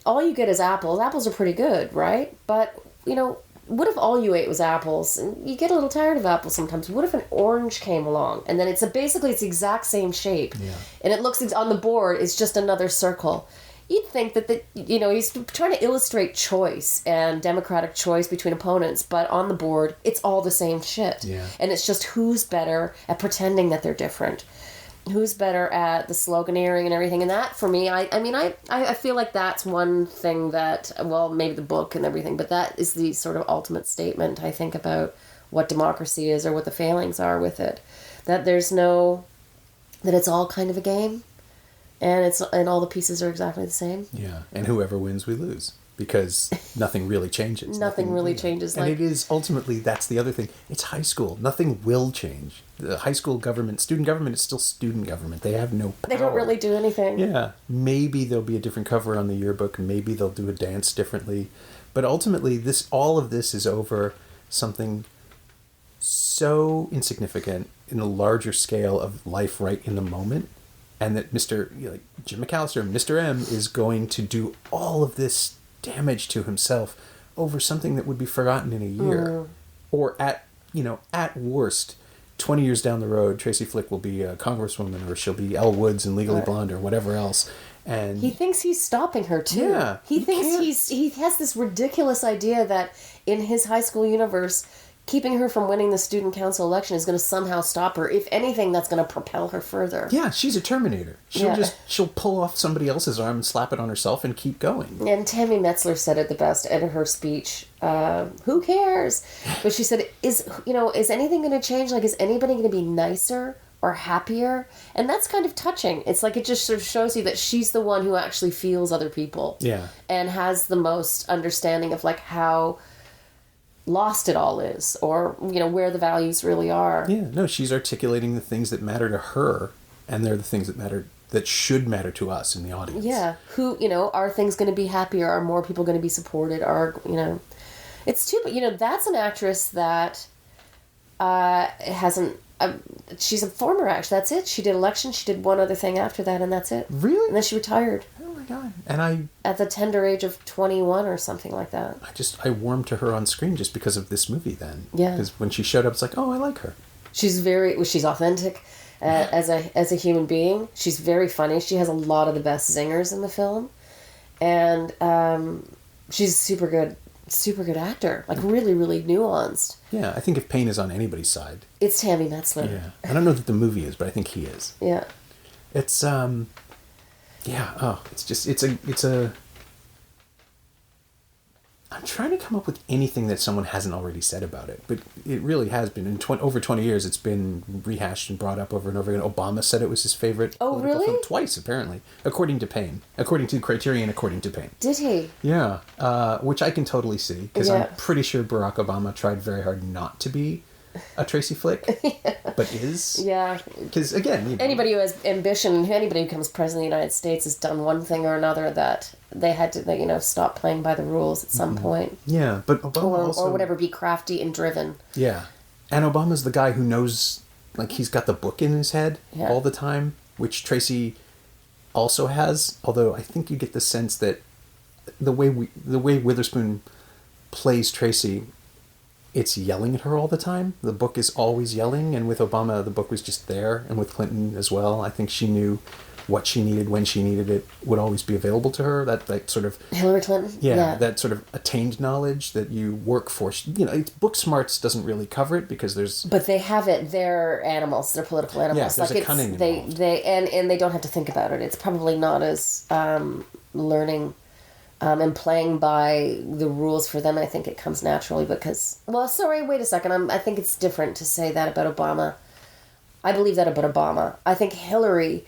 all you get is apples are pretty good, right? But what if all you ate was apples? And you get a little tired of apples sometimes. What if an orange came along? And then it's the exact same shape. Yeah. And it looks on the board, it's just another circle. You'd think that he's trying to illustrate choice and democratic choice between opponents, but on the board, it's all the same shit. Yeah. And it's just who's better at pretending that they're different. Who's better at the sloganeering and everything. And that, for me, I feel like that's one thing that, well, maybe the book and everything, but that is the sort of ultimate statement, I think, about what democracy is or what the failings are with it. That that it's all kind of a game. And all the pieces are exactly the same. Yeah, and whoever wins, we lose, because nothing really changes. Nothing really changes. And it is ultimately, that's the other thing. It's high school. Nothing will change. The high school student government is still student government. They have no power. They don't really do anything. Yeah, maybe there'll be a different cover on the yearbook, and maybe they'll do a dance differently, But ultimately, all of this is over something so insignificant in the larger scale of life right in the moment, and that Jim McAllister, Mr. M, is going to do all of this damage to himself over something that would be forgotten in a year, or at worst, 20 years down the road, Tracy Flick will be a congresswoman, or she'll be Elle Woods in Legally Blonde, or whatever else. And he thinks he's stopping her too. Yeah, he thinks he has this ridiculous idea that in his high school universe, keeping her from winning the student council election is going to somehow stop her. If anything, that's going to propel her further. Yeah, she's a Terminator. She'll pull off somebody else's arm and slap it on herself and keep going. And Tammy Metzler said it the best in her speech. Who cares? But she said, is anything going to change? Like, is anybody going to be nicer or happier? And that's kind of touching. It's like it just sort of shows you that she's the one who actually feels other people. Yeah. And has the most understanding of like how lost it all is, or where the values really are. Yeah, no, she's articulating the things that matter to her, and they're the things that should matter to us in the audience. Yeah, are things going to be happier? Are more people going to be supported? It's too, but that's an actress that hasn't. She's a former actress. That's it. She did Election. She did one other thing after that, and that's it. Really? And then she retired. Oh my god! And at the tender age of 21 or something like that. I warmed to her on screen just because of this movie. Then, yeah, because when she showed up, it's like, oh, I like her. She's authentic as a human being. She's very funny. She has a lot of the best zingers in the film, and she's super good actor. Like really, really nuanced. Yeah, I think if Payne is on anybody's side, it's Tammy Metzler. Yeah, I don't know that the movie is, but I think he is. Yeah, it's yeah. Oh, it's a. I'm trying to come up with anything that someone hasn't already said about it, but it really has been. In over 20 years, it's been rehashed and brought up over and over again. Obama said it was his favorite political film twice, apparently, according to Payne. According to Criterion, according to Payne. Did he? Yeah, which I can totally see, because I'm pretty sure Barack Obama tried very hard not to be a Tracy Flick, but is. Yeah. Because, again... anybody who has ambition, anybody who becomes president of the United States has done one thing or another that they had to, stop playing by the rules at some point. Yeah, but Obama or whatever, be crafty and driven. Yeah. And Obama's the guy who knows, like, he's got the book in his head all the time, which Tracy also has, although I think you get the sense that the way Witherspoon plays Tracy, it's yelling at her all the time. The book is always yelling, and with Obama, the book was just there, and with Clinton as well. I think she knew what she needed when she needed it would always be available to her. That sort of... Hillary Clinton? Yeah, that sort of attained knowledge that you work for. It's book smarts doesn't really cover it because there's... But they have it. They're animals. They're political animals. Yeah, there's a cunning involved. And they don't have to think about it. It's probably not as learning... and playing by the rules for them. I think it comes naturally because... Well, sorry, wait a second. I think it's different to say that about Obama. I believe that about Obama. I think Hillary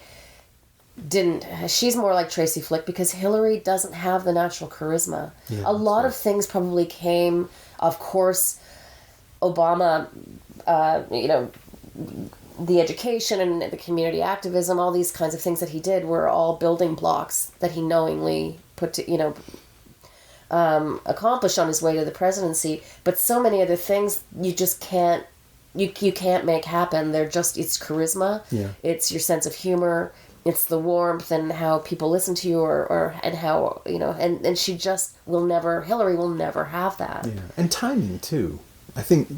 didn't... She's more like Tracy Flick because Hillary doesn't have the natural charisma. Yeah, a lot of things probably came... Of course, Obama, the education and the community activism, all these kinds of things that he did were all building blocks that he knowingly put to, accomplished on his way to the presidency. But so many other things you just can't, you can't make happen. They're just, it's charisma. Yeah. It's your sense of humor. It's the warmth and how people listen to you and how, and she just Hillary will never have that. Yeah. And timing too. I think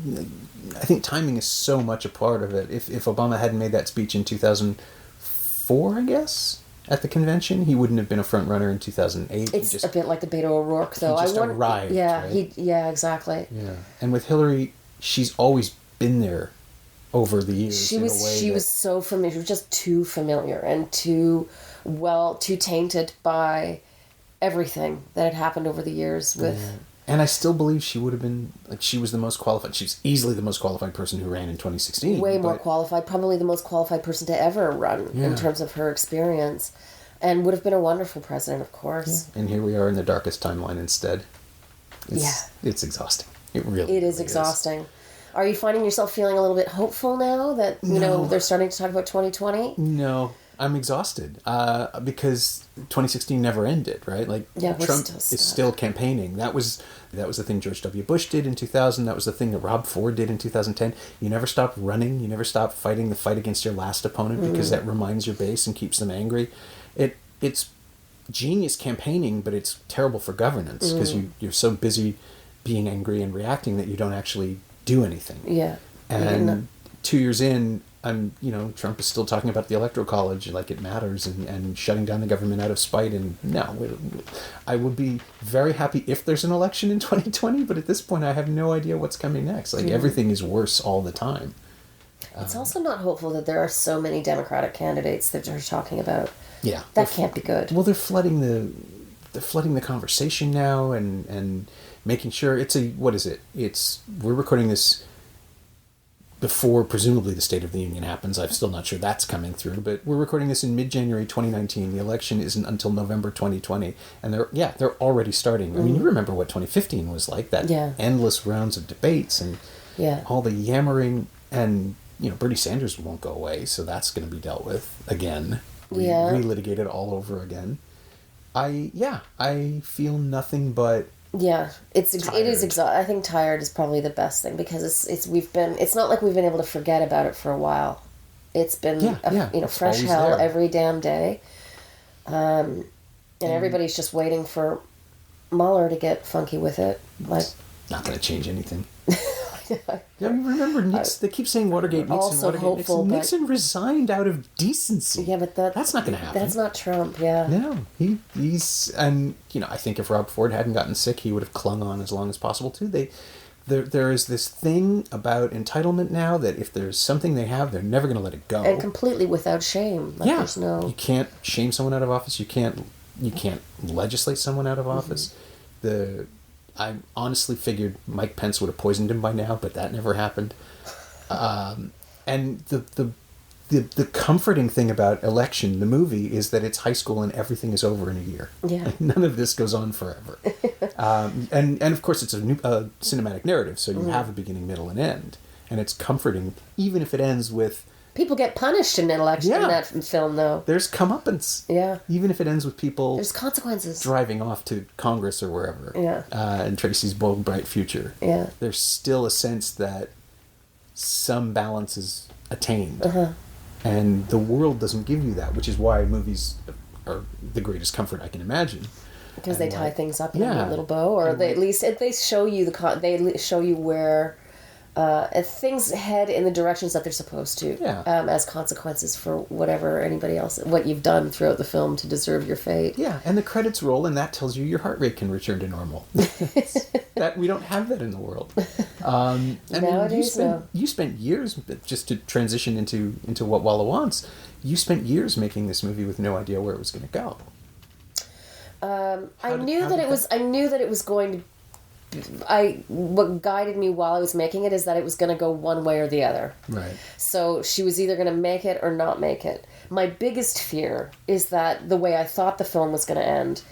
timing is so much a part of it. If Obama hadn't made that speech in 2004, I guess, at the convention, he wouldn't have been a front runner in 2008. It's a bit like the Beto O'Rourke, though. He just arrived. Yeah, right? Exactly. Yeah, and with Hillary, she's always been there over the years. She was so familiar. She was just too familiar and too tainted by everything that had happened over the years with. Yeah. And I still believe she would have been, she was the most qualified. She's easily the most qualified person who ran in 2016. Way more qualified. Probably the most qualified person to ever run in terms of her experience. And would have been a wonderful president, of course. Yeah. And here we are in the darkest timeline instead. It's exhausting. It really is exhausting. Are you finding yourself feeling a little bit hopeful now that, they're starting to talk about 2020? No. I'm exhausted because 2016 never ended, right? Like Trump is still campaigning. That was the thing George W. Bush did in 2000. That was the thing that Rob Ford did in 2010. You never stop running. You never stop fighting the fight against your last opponent because that reminds your base and keeps them angry. It's genius campaigning, but it's terrible for governance because you're so busy being angry and reacting that you don't actually do anything. Yeah. And 2 years in, Trump is still talking about the Electoral College like it matters and shutting down the government out of spite. And no, I would be very happy if there's an election in 2020, but at this point I have no idea what's coming next. Like everything is worse all the time. It's also not hopeful that there are so many Democratic candidates that they're talking about. Yeah. That can't be good. Well, they're flooding the conversation now and making sure we're recording this before presumably the State of the Union happens. I'm still not sure that's coming through, but we're recording this in mid-January 2019. The election isn't until November 2020, and they're already starting. I mean, you remember what 2015 was like, that endless rounds of debates and all the yammering, and Bernie Sanders won't go away, so that's going to be dealt with again. Relitigated all over again. I feel nothing but it is exhausting. I think tired is probably the best thing because it's not like we've been able to forget about it for a while. It's been fresh hell there every damn day, and everybody's just waiting for Mueller to get funky with it. Like, not going to change anything. Remember, they keep saying Watergate, Nixon resigned out of decency. Yeah, but that's not going to happen. That's not Trump, yeah. No, he's, and, I think if Rob Ford hadn't gotten sick, he would have clung on as long as possible, too. There is this thing about entitlement now that if there's something they have, they're never going to let it go. And completely without shame. Like, there's no... You can't shame someone out of office. You can't legislate someone out of office. I honestly figured Mike Pence would have poisoned him by now, but that never happened. And the comforting thing about Election, the movie, is that it's high school and everything is over in a year. Yeah. None of this goes on forever. And of course it's a new cinematic narrative, so you have a beginning, middle, and end. And it's comforting, even if it ends with... People get punished in election in that film, though. There's comeuppance. Yeah. Even if it ends with people... There's consequences. Driving off to Congress or wherever. Yeah. And Tracy's bold, bright future. Yeah. There's still a sense that some balance is attained. And the world doesn't give you that, which is why movies are the greatest comfort I can imagine. Because they tie things up in a little bow, or they show you they show you where... things head in the directions that they're supposed to, as consequences for what you've done throughout the film to deserve your fate. Yeah, and the credits roll, and that tells you your heart rate can return to normal. That we don't have that in the world. Nowadays, you spent years, just to transition into what Walaa Wants, you spent years making this movie with no idea where it was going to go. I knew that it was going to. What guided me while I was making it is that it was going to go one way or the other. Right. So she was either going to make it or not make it. My biggest fear is that the way I thought the film was going to end,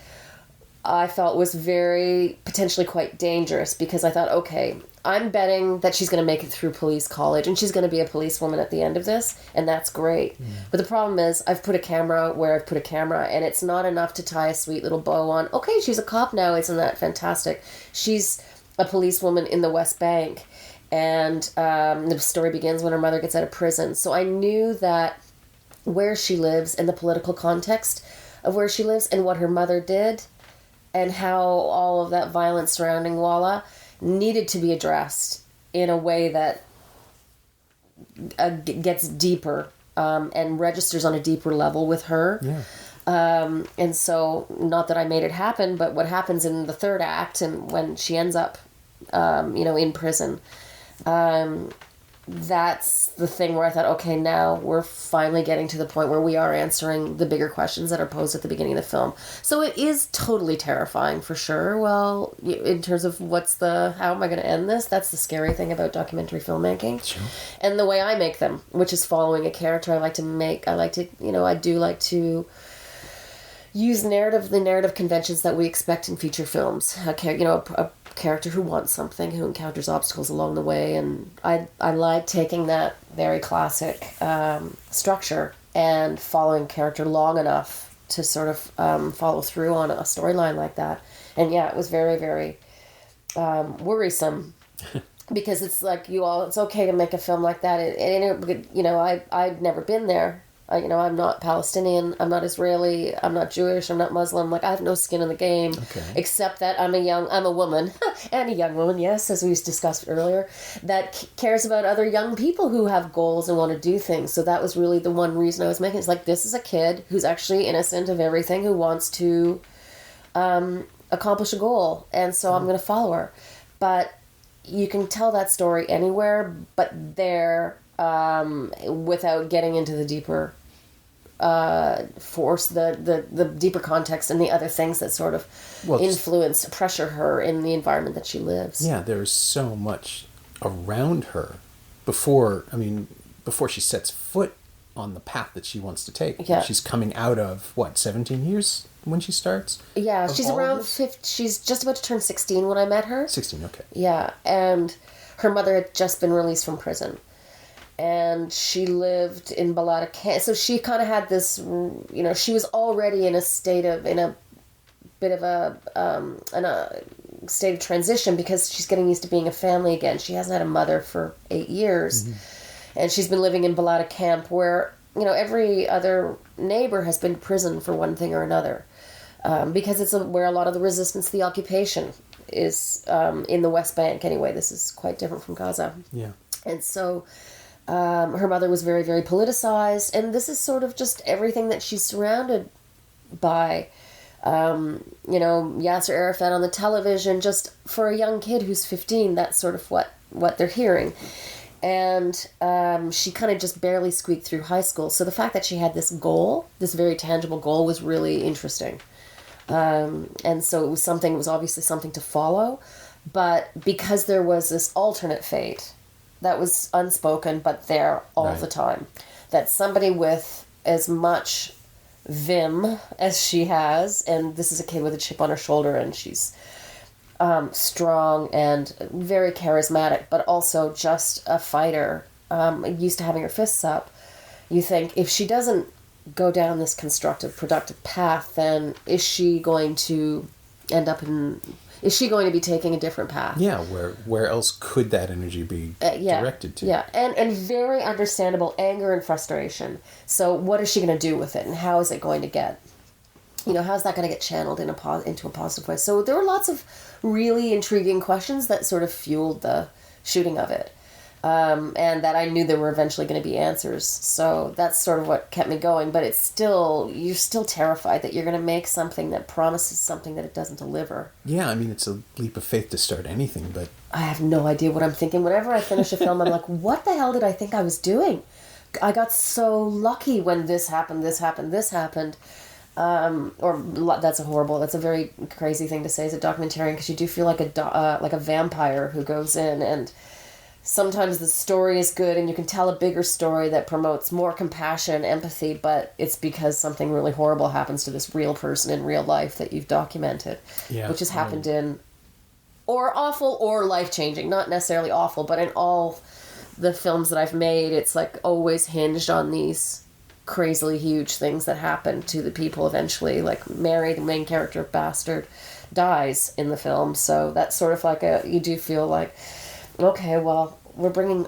I felt was very potentially quite dangerous, because I thought, okay, I'm betting that she's going to make it through police college and she's going to be a policewoman at the end of this, and that's great. But the problem is I've put a camera where I've put a camera, and it's not enough to tie a sweet little bow on, okay, she's a cop now, isn't that fantastic? She's a policewoman in the West Bank, and the story begins when her mother gets out of prison. So I knew that where she lives and the political context of where she lives and what her mother did and how all of that violence surrounding Walaa needed to be addressed in a way that gets deeper and registers on a deeper level with her. Yeah. And so, not that I made it happen, but what happens in the third act and when she ends up, in prison, that's the thing where I thought, okay, now we're finally getting to the point where we are answering the bigger questions that are posed at the beginning of the film. So it is totally terrifying, for sure. Well, in terms of how am I going to end this? That's the scary thing about documentary filmmaking. Sure. And the way I make them, which is following a character. I do like to use the narrative conventions that we expect in feature films. A character who wants something, who encounters obstacles along the way, and I like taking that very classic structure and following character long enough to sort of follow through on a storyline like that. And yeah, it was very, very worrisome because it's like it's okay to make a film like that. I'd never been there. I'm not Palestinian, I'm not Israeli, I'm not Jewish, I'm not Muslim. Like, I have no skin in the game, except that I'm a woman, and a young woman, yes, as we discussed earlier, that cares about other young people who have goals and want to do things. So that was really the one reason I was making it. It's like, this is a kid who's actually innocent of everything, who wants to accomplish a goal, and so I'm going to follow her. But you can tell that story anywhere but there, without getting into the deeper force, the deeper context and the other things that sort of pressure her in the environment that she lives. Yeah, there's so much around her before she sets foot on the path that she wants to take. Yeah. She's coming out of, 17 years when she starts? Yeah, she's around 50. She's just about to turn 16 when I met her. 16, okay. Yeah, and her mother had just been released from prison. And she lived in Balata Camp. So she kind of had this, she was already in a state of transition because she's getting used to being a family again. She hasn't had a mother for 8 years. Mm-hmm. And she's been living in Balata Camp where, every other neighbor has been to prison for one thing or another. Because it's where a lot of the resistance to the occupation is, in the West Bank anyway. This is quite different from Gaza. Yeah. And so her mother was very, very politicized, and this is sort of just everything that she's surrounded by. Yasser Arafat on the television, just for a young kid who's 15, that's sort of what they're hearing. And she kind of just barely squeaked through high school. So the fact that she had this goal, this very tangible goal, was really interesting. And so it was obviously something to follow. But because there was this alternate fate that was unspoken, but there all the time, that somebody with as much vim as she has, and this is a kid with a chip on her shoulder, and she's strong and very charismatic, but also just a fighter, used to having her fists up. You think, if she doesn't go down this constructive, productive path, then is she going to be taking a different path? Yeah, where else could that energy be directed to? Yeah, and very understandable anger and frustration. So what is she going to do with it, and how is it going to get, how's that going to get channeled into a positive way? So there were lots of really intriguing questions that sort of fueled the shooting of it. And that I knew there were eventually going to be answers. So that's sort of what kept me going. But you're still terrified that you're going to make something that promises something that it doesn't deliver. Yeah, it's a leap of faith to start anything, but I have no idea what I'm thinking. Whenever I finish a film, I'm like, what the hell did I think I was doing? I got so lucky when this happened. That's a very crazy thing to say as a documentarian, because you do feel like a vampire who goes in, and sometimes the story is good and you can tell a bigger story that promotes more compassion, empathy, but it's because something really horrible happens to this real person in real life that you've documented, which has happened in, or awful or life-changing, not necessarily awful, but in all the films that I've made, it's like always hinged on these crazily huge things that happen to the people eventually. Like Mary, the main character of Bastard, dies in the film, so that's sort of like you do feel like, okay, well, I'm bringing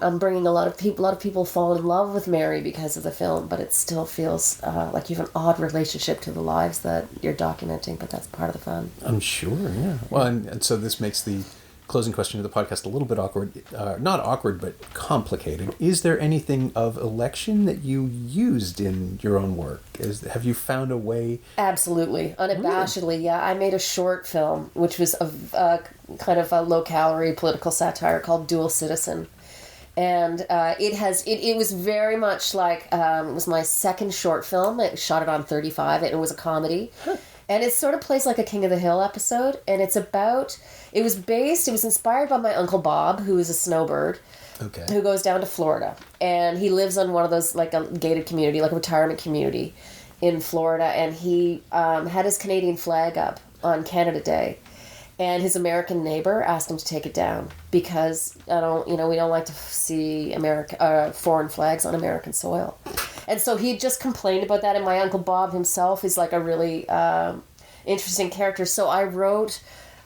a lot of people fall in love with Mary because of the film, but it still feels like you have an odd relationship to the lives that you're documenting, but that's part of the fun. I'm sure, yeah. Well, and so this makes the closing question of the podcast a little bit awkward. Not awkward, but complicated. Is there anything of election that you used in your own work? Have you found a way? Absolutely. Unabashedly, really? Yeah. I made a short film, which was a kind of a low-calorie political satire called Dual Citizen. And it was very much like, it was my second short film. I shot it on 35, and it was a comedy. Huh. And it sort of plays like a King of the Hill episode, and it was inspired by my Uncle Bob, who is a snowbird, who goes down to Florida. And he lives on one of those, like a gated community, like a retirement community in Florida, and he had his Canadian flag up on Canada Day. And his American neighbor asked him to take it down because we don't like to see foreign flags on American soil. And so he just complained about that, and my Uncle Bob himself is like a really interesting character. So I wrote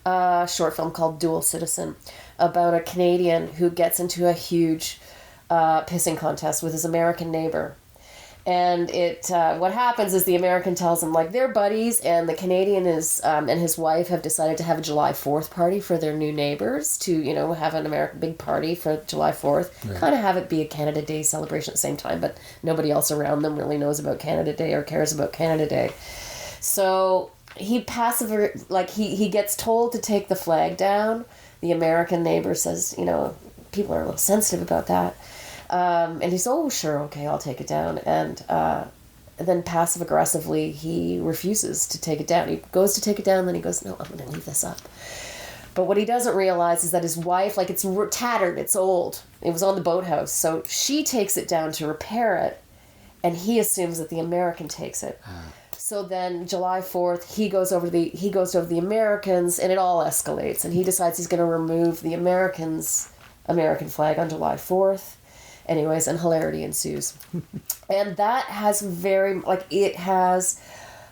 a short film called Dual Citizen about a Canadian who gets into a huge pissing contest with his American neighbor. And what happens is the American tells him, like, they're buddies, and the Canadian is and his wife have decided to have a July 4th party for their new neighbors to, have an American big party for July 4th. Right. Kind of have it be a Canada Day celebration at the same time, but nobody else around them really knows about Canada Day or cares about Canada Day. So he he gets told to take the flag down. The American neighbor says, people are a little sensitive about that. And he says, oh, sure, okay, I'll take it down. And then passive-aggressively, he refuses to take it down. He goes to take it down, then he goes, no, I'm going to leave this up. But what he doesn't realize is that his wife, it's tattered, it's old. It was on the boathouse. So she takes it down to repair it, and he assumes that the American takes it. So then July 4th, he goes over to the Americans, and it all escalates. And he decides he's going to remove the American flag on July 4th. Anyways, and hilarity ensues. And that has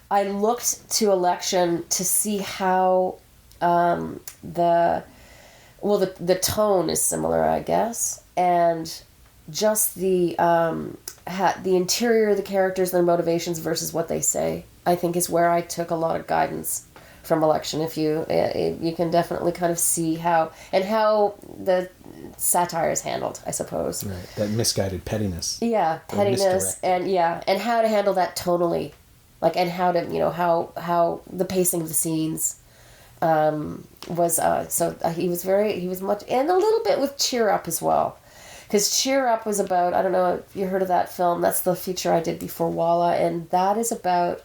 I looked to election to see how the tone is similar, I guess, and just the interior of the characters, their motivations versus what they say, I think is where I took a lot of guidance from election. If you can definitely kind of see how the satire is handled, I suppose. Right, that misguided pettiness. Yeah, pettiness, and how to handle that tonally, and how to how the pacing of the scenes was. So he was much, and a little bit with Cheer Up as well, because Cheer Up was about, I don't know if you heard of that film. That's the feature I did before Walaa, and that is about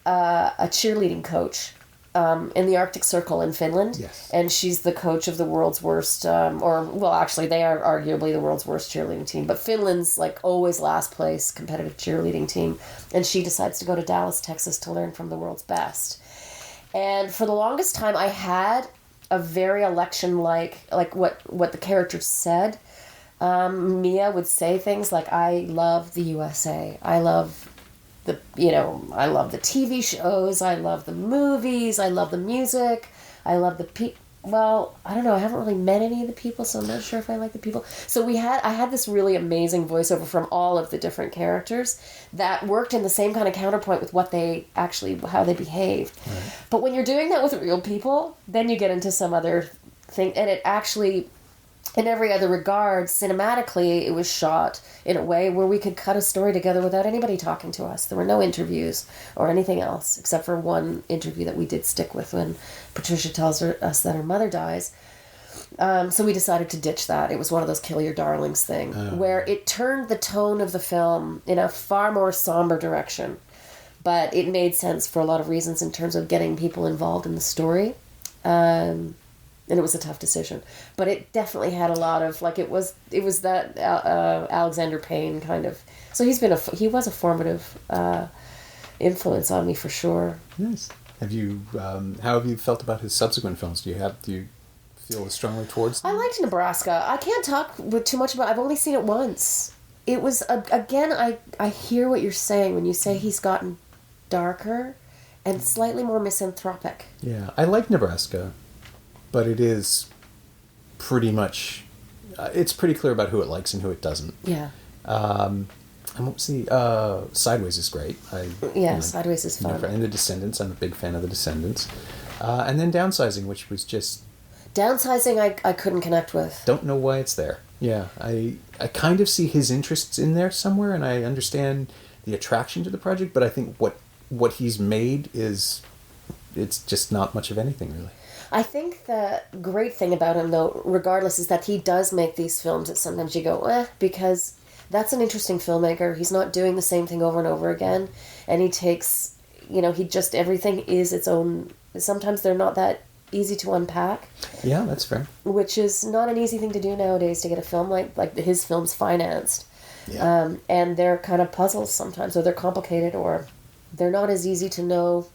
a cheerleading coach. In the Arctic Circle in Finland. Yes. And she's the coach of the world's worst, actually they are arguably the world's worst cheerleading team, but Finland's always last place competitive cheerleading team. And she decides to go to Dallas, Texas to learn from the world's best. And for the longest time I had a very election what the character said. Mia would say things like, I love the USA. I love I love the TV shows, I love the movies, I love the music, I love the people. Well, I don't know, I haven't really met any of the people, so I'm not sure if I like the people. So I had this really amazing voiceover from all of the different characters that worked in the same kind of counterpoint with how they behaved. Right. But when you're doing that with real people, then you get into some other thing, and it actually, in every other regard, cinematically, it was shot in a way where we could cut a story together without anybody talking to us. There were no interviews or anything else, except for one interview that we did stick with when Patricia tells us that her mother dies. So we decided to ditch that. It was one of those kill your darlings thing, where it turned the tone of the film in a far more somber direction. But it made sense for a lot of reasons in terms of getting people involved in the story. And it was a tough decision, but it definitely had a lot of it was that Alexander Payne kind of. So he was a formative influence on me for sure. Nice. Have you how have you felt about his subsequent films? Do you feel strongly towards them? I liked Nebraska. I can't talk with too much about. I've only seen it once. It was again. I hear what you're saying when you say he's gotten darker and slightly more misanthropic. Yeah, I like Nebraska. But it is pretty much, it's pretty clear about who it likes and who it doesn't. Yeah. And what was Sideways is great. Sideways is fun. And The Descendants, I'm a big fan of The Descendants. And then Downsizing, which was just... Downsizing I couldn't connect with. Don't know why it's there. Yeah, I kind of see his interests in there somewhere, and I understand the attraction to the project, but I think what he's made it's just not much of anything, really. I think the great thing about him, though, regardless, is that he does make these films that sometimes you go, because that's an interesting filmmaker. He's not doing the same thing over and over again. And he takes, everything is its own. Sometimes they're not that easy to unpack. Yeah, that's fair. Which is not an easy thing to do nowadays, to get a film like his film's financed. Yeah. And they're kind of puzzles sometimes, or they're complicated, or they're not as easy to know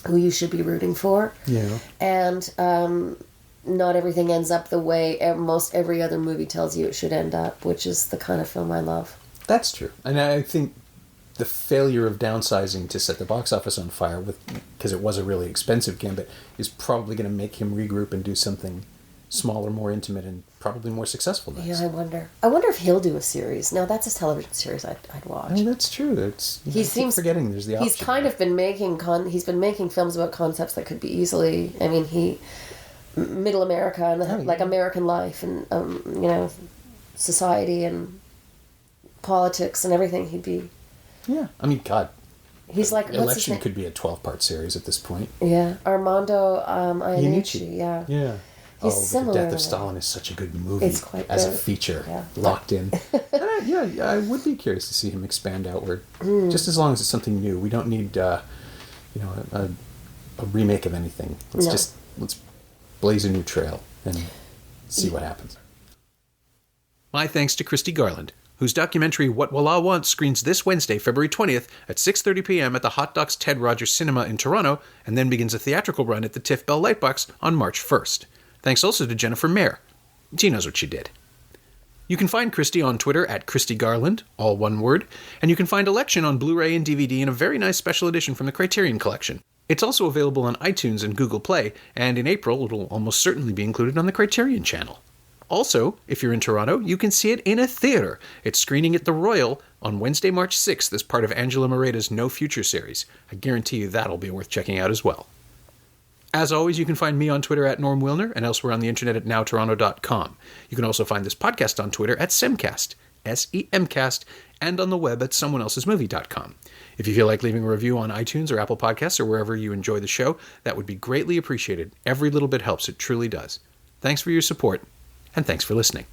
who you should be rooting for. Yeah. And not everything ends up the way most every other movie tells you it should end up, which is the kind of film I love. That's true. And I think the failure of downsizing to set the box office on fire because it was a really expensive gambit is probably going to make him regroup and do something smaller, more intimate, and probably more successful next. Yeah, I wonder. I wonder if he'll do a series. No, that's a television series I'd watch. Oh, that's true. He seems forgetting there's the option. He's kind of been making he's been making films about concepts that could be easily. I mean, Middle America and American life and society and politics and everything. He'd be. Yeah, I mean, God. He's like Election could be a 12-part series at this point. Yeah, Armando Iannucci. Yeah. Yeah. He's similar. The Death of Stalin is such a good movie. It's quite as good. A feature, yeah. Locked in. And I would be curious to see him expand outward. Just as long as it's something new. We don't need, a remake of anything. Let's blaze a new trail and see what happens. My thanks to Christy Garland, whose documentary What Walaa Wants screens this Wednesday, February 20th at 6:30 p.m. at the Hot Docs Ted Rogers Cinema in Toronto, and then begins a theatrical run at the TIFF Bell Lightbox on March 1st. Thanks also to Jennifer Mayer. She knows what she did. You can find Christy on Twitter at Christy Garland, all one word, and you can find Election on Blu-ray and DVD in a very nice special edition from the Criterion Collection. It's also available on iTunes and Google Play, and in April it'll almost certainly be included on the Criterion channel. Also, if you're in Toronto, you can see it in a theater. It's screening at the Royal on Wednesday, March 6th as part of Angela Moreda's No Future series. I guarantee you that'll be worth checking out as well. As always, you can find me on Twitter at Norm Wilner and elsewhere on the internet at nowtoronto.com. You can also find this podcast on Twitter at Semcast, S-E-M-Cast, and on the web at someoneelsesmovie.com. If you feel like leaving a review on iTunes or Apple Podcasts or wherever you enjoy the show, that would be greatly appreciated. Every little bit helps. It truly does. Thanks for your support, and thanks for listening.